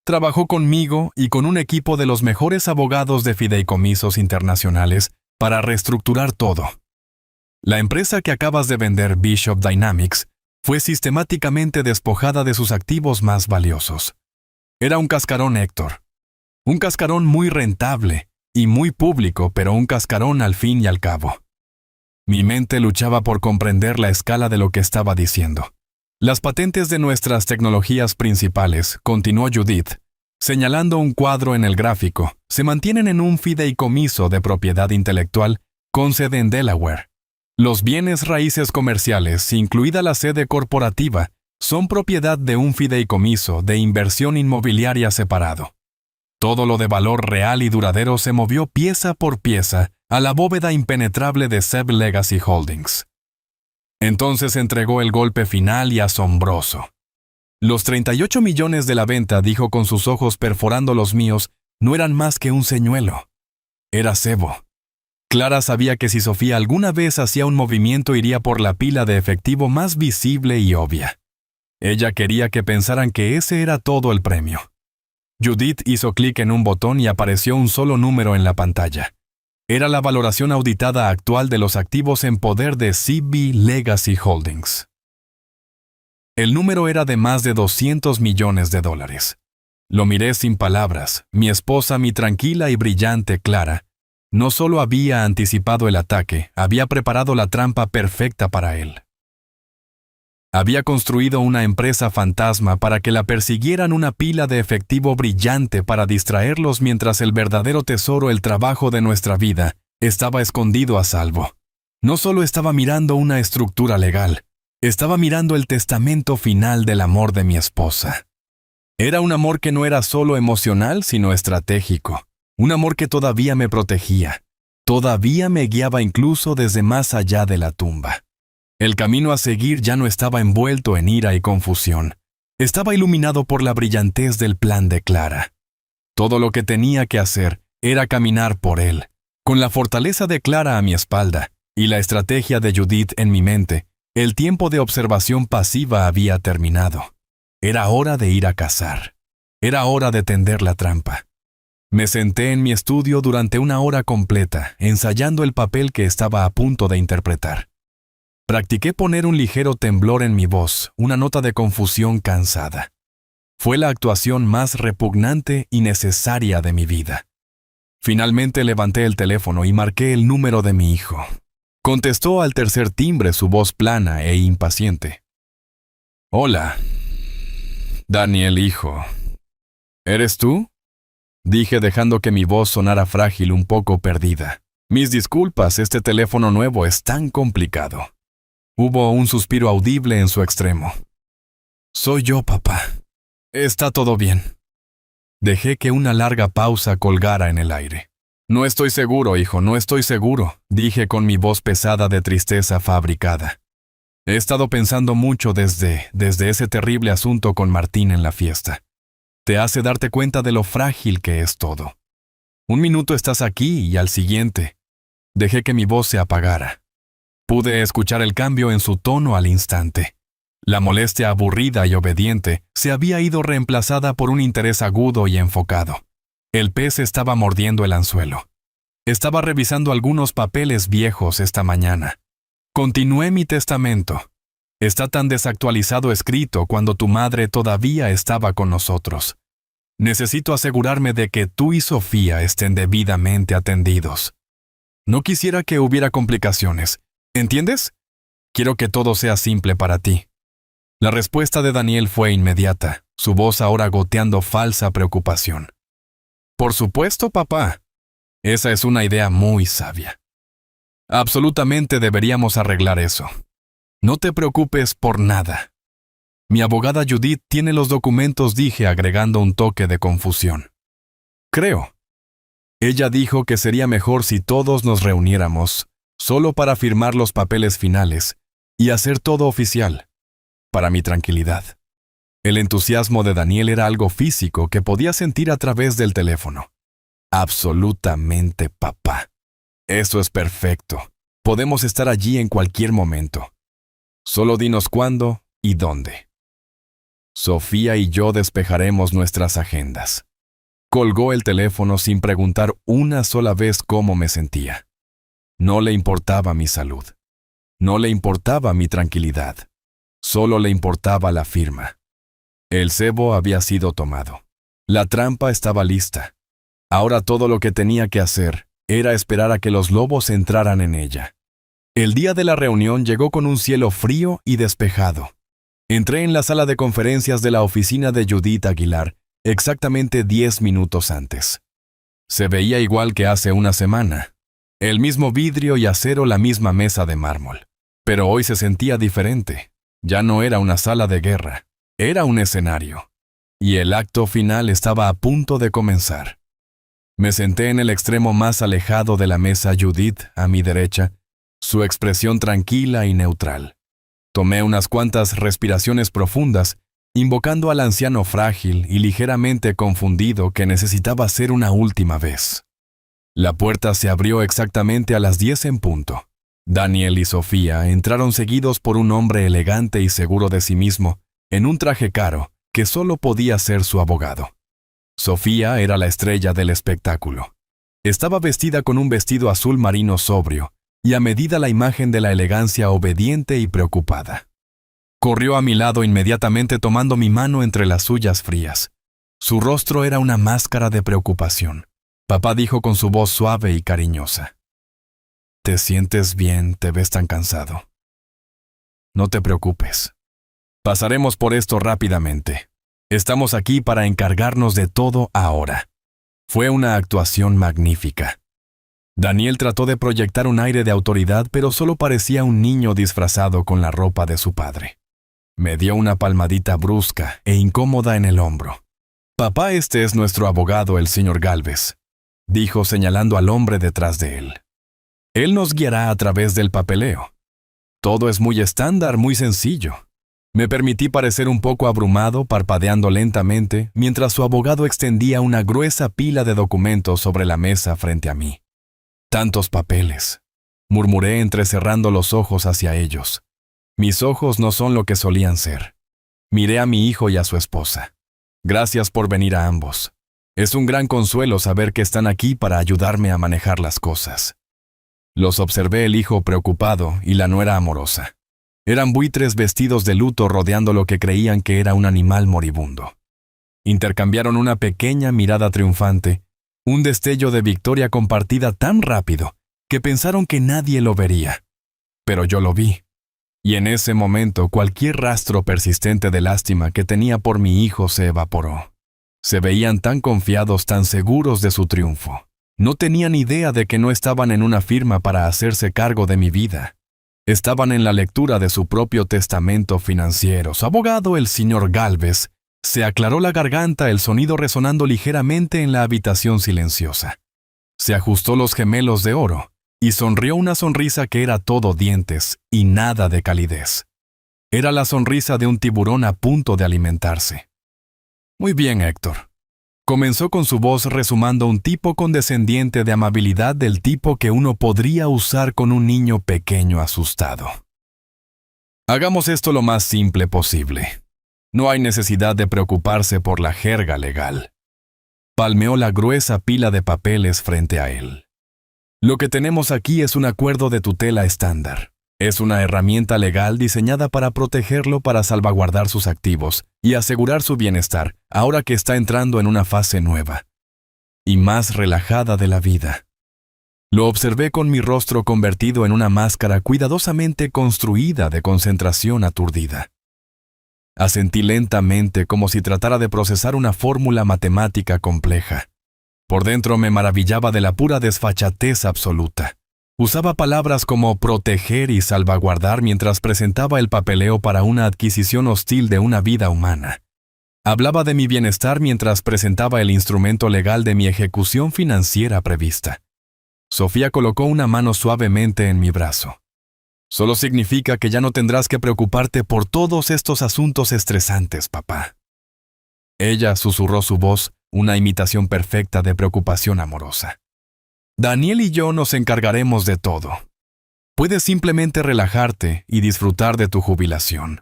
Trabajó conmigo y con un equipo de los mejores abogados de fideicomisos internacionales para reestructurar todo. La empresa que acabas de vender, Bishop Dynamics, fue sistemáticamente despojada de sus activos más valiosos. Era un cascarón, Héctor. Un cascarón muy rentable y muy público, pero un cascarón al fin y al cabo. Mi mente luchaba por comprender la escala de lo que estaba diciendo. Las patentes de nuestras tecnologías principales, continuó Judith, señalando un cuadro en el gráfico, se mantienen en un fideicomiso de propiedad intelectual con sede en Delaware. Los bienes raíces comerciales, incluida la sede corporativa, son propiedad de un fideicomiso de inversión inmobiliaria separado. Todo lo de valor real y duradero se movió pieza por pieza a la bóveda impenetrable de SEB Legacy Holdings. Entonces entregó el golpe final y asombroso. Los 38 millones de la venta, dijo con sus ojos perforando los míos, no eran más que un señuelo. Era cebo. Clara sabía que si Sofía alguna vez hacía un movimiento iría por la pila de efectivo más visible y obvia. Ella quería que pensaran que ese era todo el premio. Judith hizo clic en un botón y apareció un solo número en la pantalla. Era la valoración auditada actual de los activos en poder de CB Legacy Holdings. El número era de más de $200 millones. Lo miré sin palabras. Mi esposa, mi tranquila y brillante Clara, no solo había anticipado el ataque, había preparado la trampa perfecta para él. Había construido una empresa fantasma para que la persiguieran una pila de efectivo brillante para distraerlos mientras el verdadero tesoro, el trabajo de nuestra vida, estaba escondido a salvo. No solo estaba mirando una estructura legal, estaba mirando el testamento final del amor de mi esposa. Era un amor que no era solo emocional, sino estratégico. Un amor que todavía me protegía, todavía me guiaba incluso desde más allá de la tumba. El camino a seguir ya no estaba envuelto en ira y confusión. Estaba iluminado por la brillantez del plan de Clara. Todo lo que tenía que hacer era caminar por él, con la fortaleza de Clara a mi espalda y la estrategia de Judith en mi mente. El tiempo de observación pasiva había terminado. Era hora de ir a cazar. Era hora de tender la trampa. Me senté en mi estudio durante 1 hora completa, ensayando el papel que estaba a punto de interpretar. Practiqué poner un ligero temblor en mi voz, una nota de confusión cansada. Fue la actuación más repugnante y necesaria de mi vida. Finalmente levanté el teléfono y marqué el número de mi hijo. Contestó al tercer timbre, su voz plana e impaciente. «Hola. Daniel, hijo. ¿Eres tú?», dije dejando que mi voz sonara frágil, un poco perdida. «Mis disculpas, este teléfono nuevo es tan complicado». Hubo un suspiro audible en su extremo. «Soy yo, papá. Está todo bien». Dejé que una larga pausa colgara en el aire. «No estoy seguro, hijo, no estoy seguro», dije con mi voz pesada de tristeza fabricada. He estado pensando mucho desde ese terrible asunto con Martín en la fiesta. Te hace darte cuenta de lo frágil que es todo. Un minuto estás aquí y al siguiente. Dejé que mi voz se apagara. Pude escuchar el cambio en su tono al instante. La molestia aburrida y obediente se había ido reemplazada por un interés agudo y enfocado. El pez estaba mordiendo el anzuelo. Estaba revisando algunos papeles viejos esta mañana. Continué mi testamento. Está tan desactualizado escrito cuando tu madre todavía estaba con nosotros. Necesito asegurarme de que tú y Sofía estén debidamente atendidos. No quisiera que hubiera complicaciones. ¿Entiendes? Quiero que todo sea simple para ti. La respuesta de Daniel fue inmediata, su voz ahora goteando falsa preocupación. Por supuesto, papá. Esa es una idea muy sabia. Absolutamente deberíamos arreglar eso. No te preocupes por nada. Mi abogada Judith tiene los documentos, dije agregando un toque de confusión. Creo. Ella dijo que sería mejor si todos nos reuniéramos, solo para firmar los papeles finales y hacer todo oficial, para mi tranquilidad. El entusiasmo de Daniel era algo físico que podía sentir a través del teléfono. Absolutamente, papá. Eso es perfecto. Podemos estar allí en cualquier momento. Solo dinos cuándo y dónde. Sofía y yo despejaremos nuestras agendas. Colgó el teléfono sin preguntar una sola vez cómo me sentía. No le importaba mi salud. No le importaba mi tranquilidad. Solo le importaba la firma. El cebo había sido tomado. La trampa estaba lista. Ahora todo lo que tenía que hacer era esperar a que los lobos entraran en ella. El día de la reunión llegó con un cielo frío y despejado. Entré en la sala de conferencias de la oficina de Judith Aguilar exactamente 10 minutos antes. Se veía igual que hace una semana. El mismo vidrio y acero, la misma mesa de mármol. Pero hoy se sentía diferente. Ya no era una sala de guerra, era un escenario. Y el acto final estaba a punto de comenzar. Me senté en el extremo más alejado de la mesa, Judith, a mi derecha, su expresión tranquila y neutral. Tomé unas cuantas respiraciones profundas, invocando al anciano frágil y ligeramente confundido que necesitaba hacer una última vez. La puerta se abrió exactamente a las 10 en punto. Daniel y Sofía entraron seguidos por un hombre elegante y seguro de sí mismo, en un traje caro que solo podía ser su abogado. Sofía era la estrella del espectáculo. Estaba vestida con un vestido azul marino sobrio, y a medida la imagen de la elegancia obediente y preocupada. Corrió a mi lado inmediatamente tomando mi mano entre las suyas frías. Su rostro era una máscara de preocupación. Papá dijo con su voz suave y cariñosa: «¿Te sientes bien? ¿Te ves tan cansado? No te preocupes. Pasaremos por esto rápidamente. Estamos aquí para encargarnos de todo ahora». Fue una actuación magnífica. Daniel trató de proyectar un aire de autoridad, pero solo parecía un niño disfrazado con la ropa de su padre. Me dio una palmadita brusca e incómoda en el hombro. «Papá, este es nuestro abogado, el señor Gálvez», dijo señalando al hombre detrás de él. «Él nos guiará a través del papeleo. Todo es muy estándar, muy sencillo». Me permití parecer un poco abrumado, parpadeando lentamente, mientras su abogado extendía una gruesa pila de documentos sobre la mesa frente a mí. «Tantos papeles», murmuré entrecerrando los ojos hacia ellos. Mis ojos no son lo que solían ser. Miré a mi hijo y a su esposa. «Gracias por venir a ambos. Es un gran consuelo saber que están aquí para ayudarme a manejar las cosas». Los observé, el hijo preocupado y la nuera amorosa. Eran buitres vestidos de luto rodeando lo que creían que era un animal moribundo. Intercambiaron una pequeña mirada triunfante, un destello de victoria compartida tan rápido que pensaron que nadie lo vería. Pero yo lo vi. Y en ese momento cualquier rastro persistente de lástima que tenía por mi hijo se evaporó. Se veían tan confiados, tan seguros de su triunfo. No tenían idea de que no estaban en una firma para hacerse cargo de mi vida. Estaban en la lectura de su propio testamento financiero. Su abogado, el señor Gálvez, se aclaró la garganta, el sonido resonando ligeramente en la habitación silenciosa. Se ajustó los gemelos de oro y sonrió una sonrisa que era todo dientes y nada de calidez. Era la sonrisa de un tiburón a punto de alimentarse. «Muy bien, Héctor», comenzó con su voz resumando, un tipo condescendiente de amabilidad del tipo que uno podría usar con un niño pequeño asustado. «Hagamos esto lo más simple posible. No hay necesidad de preocuparse por la jerga legal». Palmeó la gruesa pila de papeles frente a él. «Lo que tenemos aquí es un acuerdo de tutela estándar. Es una herramienta legal diseñada para protegerlo, para salvaguardar sus activos y asegurar su bienestar, ahora que está entrando en una fase nueva y más relajada de la vida». Lo observé con mi rostro convertido en una máscara cuidadosamente construida de concentración aturdida. Asentí lentamente, como si tratara de procesar una fórmula matemática compleja. Por dentro me maravillaba de la pura desfachatez absoluta. Usaba palabras como proteger y salvaguardar mientras presentaba el papeleo para una adquisición hostil de una vida humana. Hablaba de mi bienestar mientras presentaba el instrumento legal de mi ejecución financiera prevista. Sofía colocó una mano suavemente en mi brazo. Solo significa que ya no tendrás que preocuparte por todos estos asuntos estresantes, papá. Ella susurró su voz, una imitación perfecta de preocupación amorosa. Daniel y yo nos encargaremos de todo. Puedes simplemente relajarte y disfrutar de tu jubilación.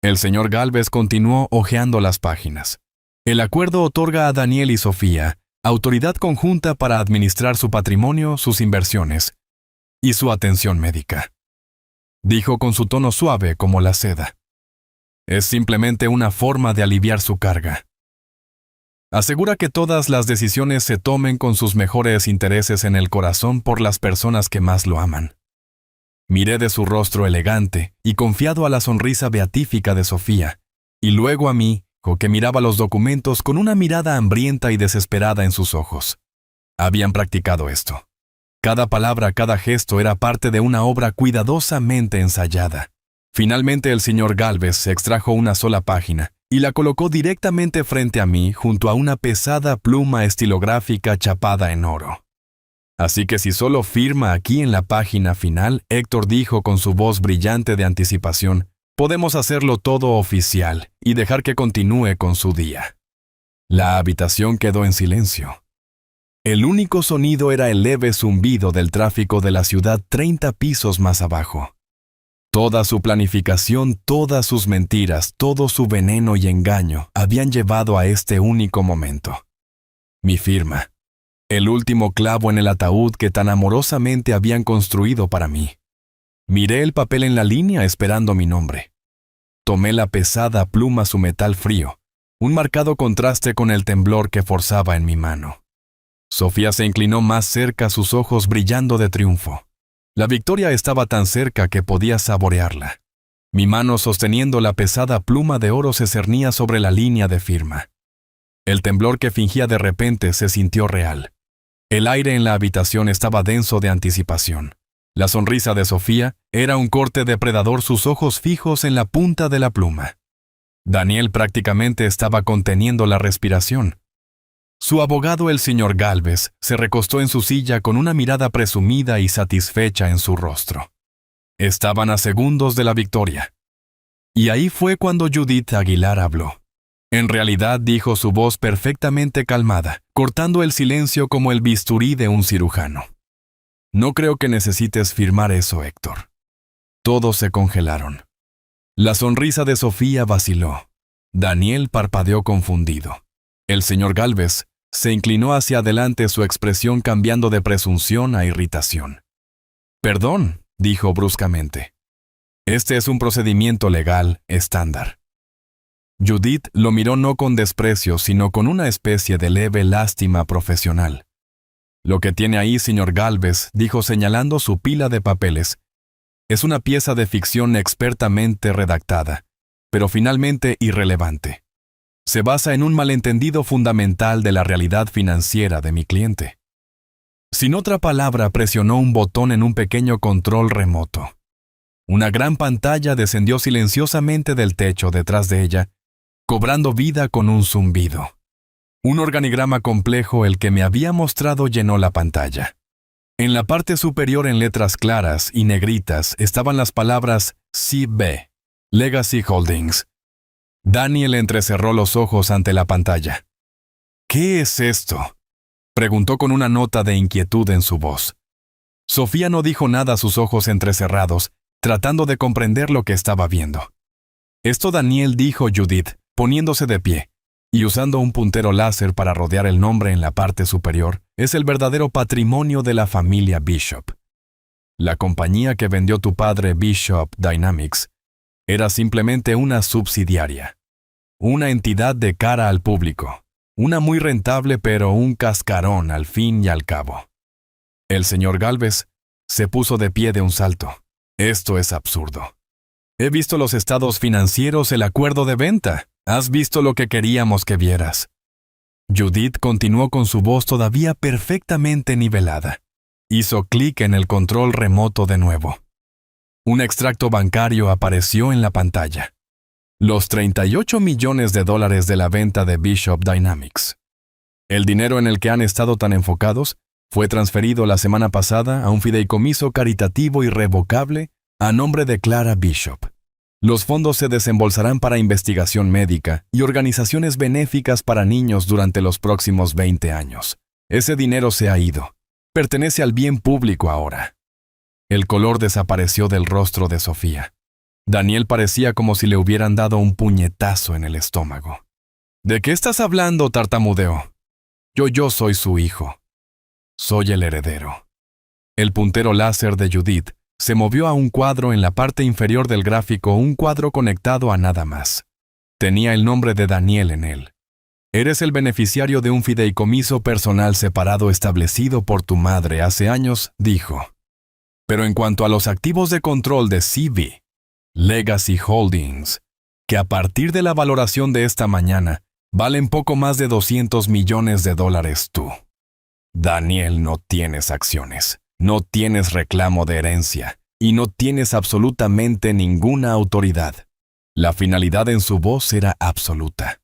El señor Gálvez continuó hojeando las páginas. El acuerdo otorga a Daniel y Sofía autoridad conjunta para administrar su patrimonio, sus inversiones y su atención médica. Dijo con su tono suave como la seda. Es simplemente una forma de aliviar su carga. Asegura que todas las decisiones se tomen con sus mejores intereses en el corazón por las personas que más lo aman. Miré de su rostro elegante y confiado a la sonrisa beatífica de Sofía, y luego a mí, que miraba los documentos con una mirada hambrienta y desesperada en sus ojos. Habían practicado esto. Cada palabra, cada gesto era parte de una obra cuidadosamente ensayada. Finalmente el señor Gálvez extrajo una sola página y la colocó directamente frente a mí junto a una pesada pluma estilográfica chapada en oro. Así que si solo firma aquí en la página final, Héctor dijo con su voz brillante de anticipación, podemos hacerlo todo oficial y dejar que continúe con su día. La habitación quedó en silencio. El único sonido era el leve zumbido del tráfico de la ciudad 30 pisos más abajo. Toda su planificación, todas sus mentiras, todo su veneno y engaño habían llevado a este único momento. Mi firma. El último clavo en el ataúd que tan amorosamente habían construido para mí. Miré el papel en la línea esperando mi nombre. Tomé la pesada pluma su metal frío, un marcado contraste con el temblor que forzaba en mi mano. Sofía se inclinó más cerca, sus ojos brillando de triunfo. La victoria estaba tan cerca que podía saborearla. Mi mano sosteniendo la pesada pluma de oro se cernía sobre la línea de firma. El temblor que fingía de repente se sintió real. El aire en la habitación estaba denso de anticipación. La sonrisa de Sofía era un corte depredador, sus ojos fijos en la punta de la pluma. Daniel prácticamente estaba conteniendo la respiración. Su abogado, el señor Gálvez, se recostó en su silla con una mirada presumida y satisfecha en su rostro. Estaban a segundos de la victoria. Y ahí fue cuando Judith Aguilar habló. En realidad, dijo su voz perfectamente calmada, cortando el silencio como el bisturí de un cirujano. No creo que necesites firmar eso, Héctor. Todos se congelaron. La sonrisa de Sofía vaciló. Daniel parpadeó confundido. El señor Gálvez se inclinó hacia adelante, su expresión cambiando de presunción a irritación. Perdón, dijo bruscamente. Este es un procedimiento legal estándar. Judith lo miró no con desprecio, sino con una especie de leve lástima profesional. Lo que tiene ahí, señor Gálvez, dijo señalando su pila de papeles, es una pieza de ficción expertamente redactada, pero finalmente irrelevante. Se basa en un malentendido fundamental de la realidad financiera de mi cliente. Sin otra palabra, presionó un botón en un pequeño control remoto. Una gran pantalla descendió silenciosamente del techo detrás de ella, cobrando vida con un zumbido. Un organigrama complejo, el que me había mostrado, llenó la pantalla. En la parte superior, en letras claras y negritas, estaban las palabras CB, Legacy Holdings. Daniel entrecerró los ojos ante la pantalla. ¿Qué es esto?, preguntó con una nota de inquietud en su voz. Sofía no dijo nada, sus ojos entrecerrados, tratando de comprender lo que estaba viendo. Esto, Daniel, dijo Judith, poniéndose de pie, y usando un puntero láser para rodear el nombre en la parte superior, es el verdadero patrimonio de la familia Bishop. La compañía que vendió tu padre, Bishop Dynamics, era simplemente una subsidiaria, una entidad de cara al público, una muy rentable pero un cascarón al fin y al cabo. El señor Gálvez se puso de pie de un salto. Esto es absurdo. He visto los estados financieros, el acuerdo de venta. Has visto lo que queríamos que vieras. Judith continuó con su voz todavía perfectamente nivelada. Hizo clic en el control remoto de nuevo. Un extracto bancario apareció en la pantalla. Los 38 millones de dólares de la venta de Bishop Dynamics. El dinero en el que han estado tan enfocados fue transferido la semana pasada a un fideicomiso caritativo irrevocable a nombre de Clara Bishop. Los fondos se desembolsarán para investigación médica y organizaciones benéficas para niños durante los próximos 20 años. Ese dinero se ha ido. Pertenece al bien público ahora. El color desapareció del rostro de Sofía. Daniel parecía como si le hubieran dado un puñetazo en el estómago. ¿De qué estás hablando?, tartamudeó. Yo soy su hijo. Soy el heredero. El puntero láser de Judith se movió a un cuadro en la parte inferior del gráfico, un cuadro conectado a nada más. Tenía el nombre de Daniel en él. Eres el beneficiario de un fideicomiso personal separado establecido por tu madre hace años, dijo. Pero en cuanto a los activos de control de CB, Legacy Holdings, que a partir de la valoración de esta mañana, valen poco más de 200 millones de dólares tú. Daniel, no tienes acciones, no tienes reclamo de herencia y no tienes absolutamente ninguna autoridad. La finalidad en su voz era absoluta.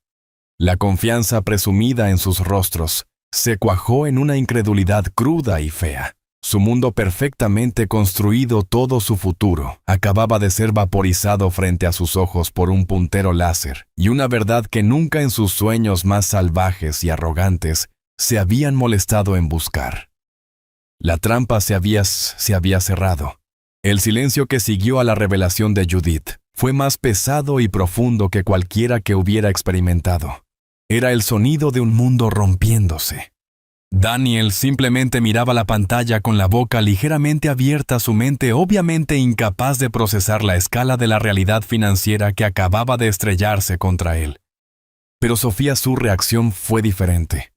La confianza presumida en sus rostros se cuajó en una incredulidad cruda y fea. Su mundo perfectamente construido, todo su futuro, acababa de ser vaporizado frente a sus ojos por un puntero láser y una verdad que nunca en sus sueños más salvajes y arrogantes se habían molestado en buscar. La trampa se había cerrado. El silencio que siguió a la revelación de Judith fue más pesado y profundo que cualquiera que hubiera experimentado. Era el sonido de un mundo rompiéndose. Daniel simplemente miraba la pantalla con la boca ligeramente abierta, su mente obviamente incapaz de procesar la escala de la realidad financiera que acababa de estrellarse contra él. Pero Sofía, su reacción fue diferente.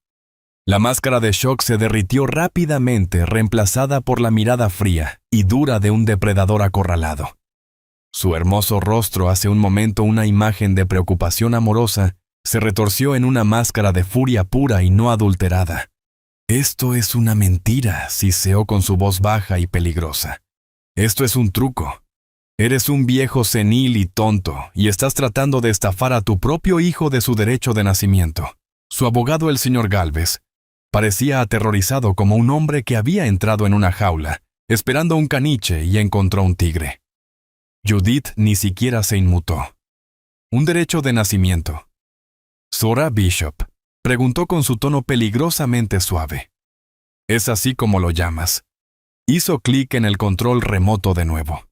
La máscara de shock se derritió rápidamente, reemplazada por la mirada fría y dura de un depredador acorralado. Su hermoso rostro, hace un momento una imagen de preocupación amorosa, se retorció en una máscara de furia pura y no adulterada. Esto es una mentira, siseó con su voz baja y peligrosa. Esto es un truco. Eres un viejo senil y tonto, y estás tratando de estafar a tu propio hijo de su derecho de nacimiento. Su abogado, el señor Galvez, parecía aterrorizado como un hombre que había entrado en una jaula, esperando un caniche y encontró un tigre. Judith ni siquiera se inmutó. Un derecho de nacimiento. Zora Bishop preguntó con su tono peligrosamente suave. ¿Es así como lo llamas? Hizo clic en el control remoto de nuevo.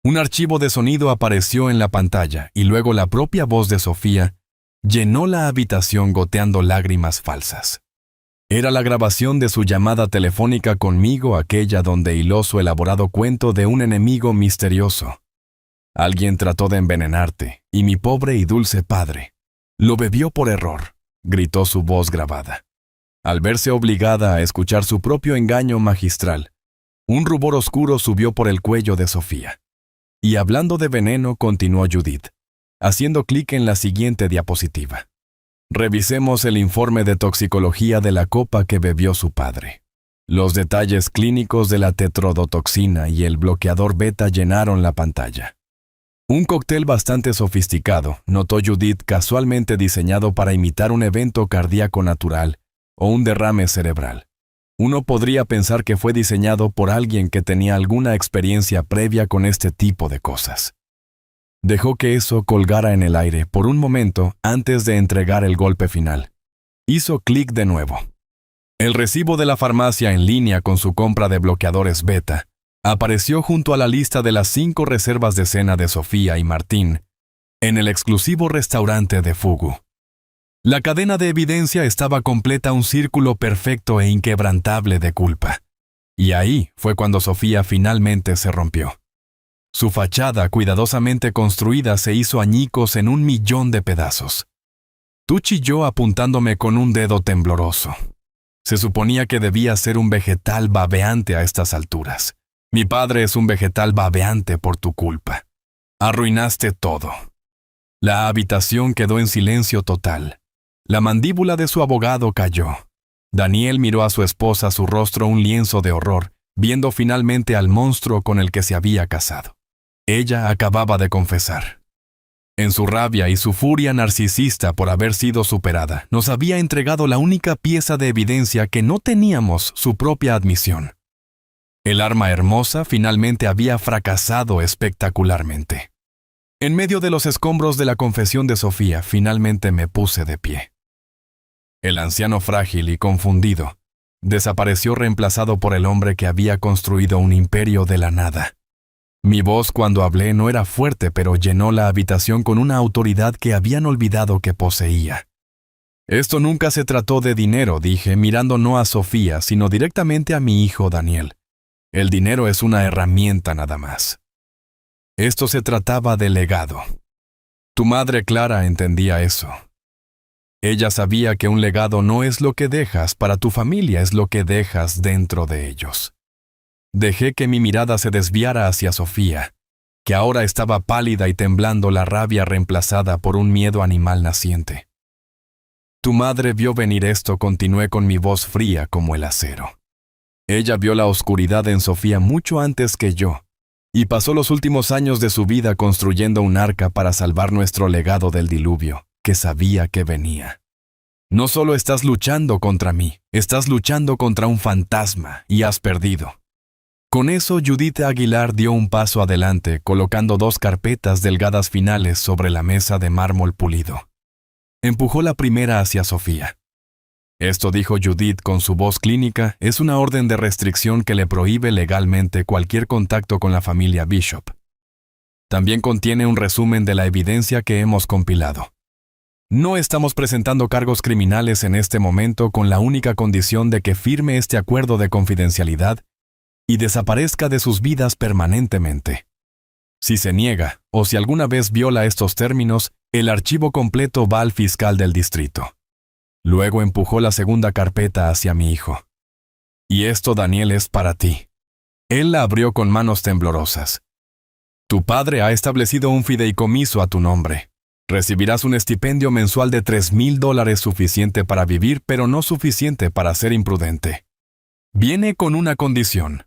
Un archivo de sonido apareció en la pantalla y luego la propia voz de Sofía llenó la habitación goteando lágrimas falsas. Era la grabación de su llamada telefónica conmigo, aquella donde hiló su elaborado cuento de un enemigo misterioso. Alguien trató de envenenarte, y mi pobre y dulce padre lo bebió por error, gritó su voz grabada. Al verse obligada a escuchar su propio engaño magistral, un rubor oscuro subió por el cuello de Sofía. Y hablando de veneno, continuó Judith, haciendo clic en la siguiente diapositiva. Revisemos el informe de toxicología de la copa que bebió su padre. Los detalles clínicos de la tetrodotoxina y el bloqueador beta llenaron la pantalla. Un cóctel bastante sofisticado, notó Judith, casualmente diseñado para imitar un evento cardíaco natural o un derrame cerebral. Uno podría pensar que fue diseñado por alguien que tenía alguna experiencia previa con este tipo de cosas. Dejó que eso colgara en el aire por un momento antes de entregar el golpe final. Hizo clic de nuevo. El recibo de la farmacia en línea con su compra de bloqueadores beta apareció junto a la lista de las 5 reservas de cena de Sofía y Martín en el exclusivo restaurante de Fugu. La cadena de evidencia estaba completa, un círculo perfecto e inquebrantable de culpa. Y ahí fue cuando Sofía finalmente se rompió. Su fachada, cuidadosamente construida, se hizo añicos en 1.000.000 de pedazos. Tú, chilló apuntándome con un dedo tembloroso. Se suponía que debía ser un vegetal babeante a estas alturas. Mi padre es un vegetal babeante por tu culpa. Arruinaste todo. La habitación quedó en silencio total. La mandíbula de su abogado cayó. Daniel miró a su esposa, su rostro un lienzo de horror, viendo finalmente al monstruo con el que se había casado. Ella acababa de confesar. En su rabia y su furia narcisista por haber sido superada, nos había entregado la única pieza de evidencia que no teníamos, su propia admisión. El arma hermosa finalmente había fracasado espectacularmente. En medio de los escombros de la confesión de Sofía, finalmente me puse de pie. El anciano frágil y confundido desapareció reemplazado por el hombre que había construido un imperio de la nada. Mi voz cuando hablé no era fuerte, pero llenó la habitación con una autoridad que habían olvidado que poseía. Esto nunca se trató de dinero, dije, mirando no a Sofía, sino directamente a mi hijo Daniel. El dinero es una herramienta nada más. Esto se trataba de legado. Tu madre Clara entendía eso. Ella sabía que un legado no es lo que dejas para tu familia, es lo que dejas dentro de ellos. Dejé que mi mirada se desviara hacia Sofía, que ahora estaba pálida y temblando, la rabia reemplazada por un miedo animal naciente. Tu madre vio venir esto, continué con mi voz fría como el acero. Ella vio la oscuridad en Sofía mucho antes que yo, y pasó los últimos años de su vida construyendo un arca para salvar nuestro legado del diluvio, que sabía que venía. No solo estás luchando contra mí, estás luchando contra un fantasma, y has perdido. Con eso, Judith Aguilar dio un paso adelante, colocando 2 carpetas delgadas finales sobre la mesa de mármol pulido. Empujó la primera hacia Sofía. Esto, dijo Judith con su voz clínica, es una orden de restricción que le prohíbe legalmente cualquier contacto con la familia Bishop. También contiene un resumen de la evidencia que hemos compilado. No estamos presentando cargos criminales en este momento, con la única condición de que firme este acuerdo de confidencialidad y desaparezca de sus vidas permanentemente. Si se niega, o si alguna vez viola estos términos, el archivo completo va al fiscal del distrito. Luego empujó la segunda carpeta hacia mi hijo. Y esto, Daniel, es para ti. Él la abrió con manos temblorosas. Tu padre ha establecido un fideicomiso a tu nombre. Recibirás un estipendio mensual de $3,000, suficiente para vivir, pero no suficiente para ser imprudente. Viene con una condición.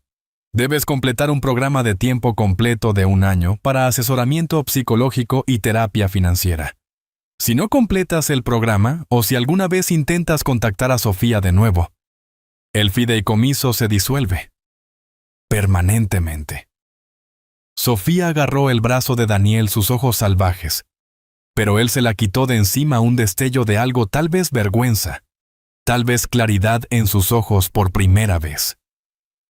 Debes completar un programa de tiempo completo de 1 año para asesoramiento psicológico y terapia financiera. Si no completas el programa, o si alguna vez intentas contactar a Sofía de nuevo, el fideicomiso se disuelve. Permanentemente. Sofía agarró el brazo de Daniel, sus ojos salvajes, pero él se la quitó de encima, un destello de algo, tal vez vergüenza, tal vez claridad en sus ojos por primera vez.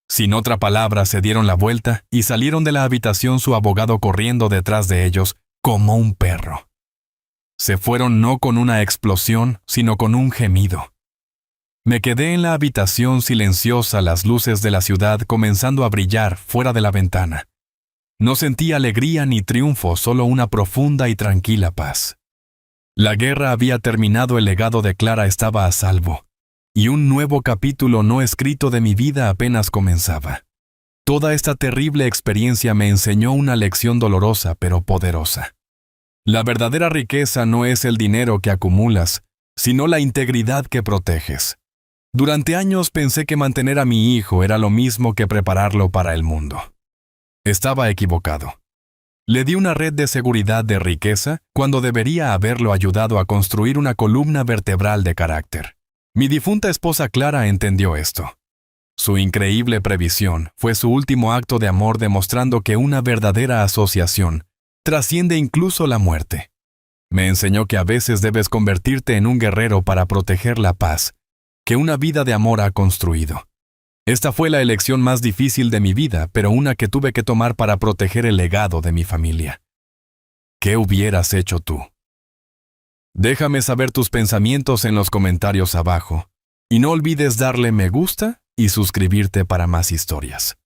Sin otra palabra, se dieron la vuelta y salieron de la habitación, su abogado corriendo detrás de ellos como un perro. Se fueron no con una explosión, sino con un gemido. Me quedé en la habitación silenciosa, las luces de la ciudad comenzando a brillar fuera de la ventana. No sentí alegría ni triunfo, solo una profunda y tranquila paz. La guerra había terminado, el legado de Clara estaba a salvo, y un nuevo capítulo no escrito de mi vida apenas comenzaba. Toda esta terrible experiencia me enseñó una lección dolorosa pero poderosa. La verdadera riqueza no es el dinero que acumulas, sino la integridad que proteges. Durante años pensé que mantener a mi hijo era lo mismo que prepararlo para el mundo. Estaba equivocado. Le di una red de seguridad de riqueza cuando debería haberlo ayudado a construir una columna vertebral de carácter. Mi difunta esposa Clara entendió esto. Su increíble previsión fue su último acto de amor, demostrando que una verdadera asociación trasciende incluso la muerte. Me enseñó que a veces debes convertirte en un guerrero para proteger la paz que una vida de amor ha construido. Esta fue la elección más difícil de mi vida, pero una que tuve que tomar para proteger el legado de mi familia. ¿Qué hubieras hecho tú? Déjame saber tus pensamientos en los comentarios abajo, y no olvides darle me gusta y suscribirte para más historias.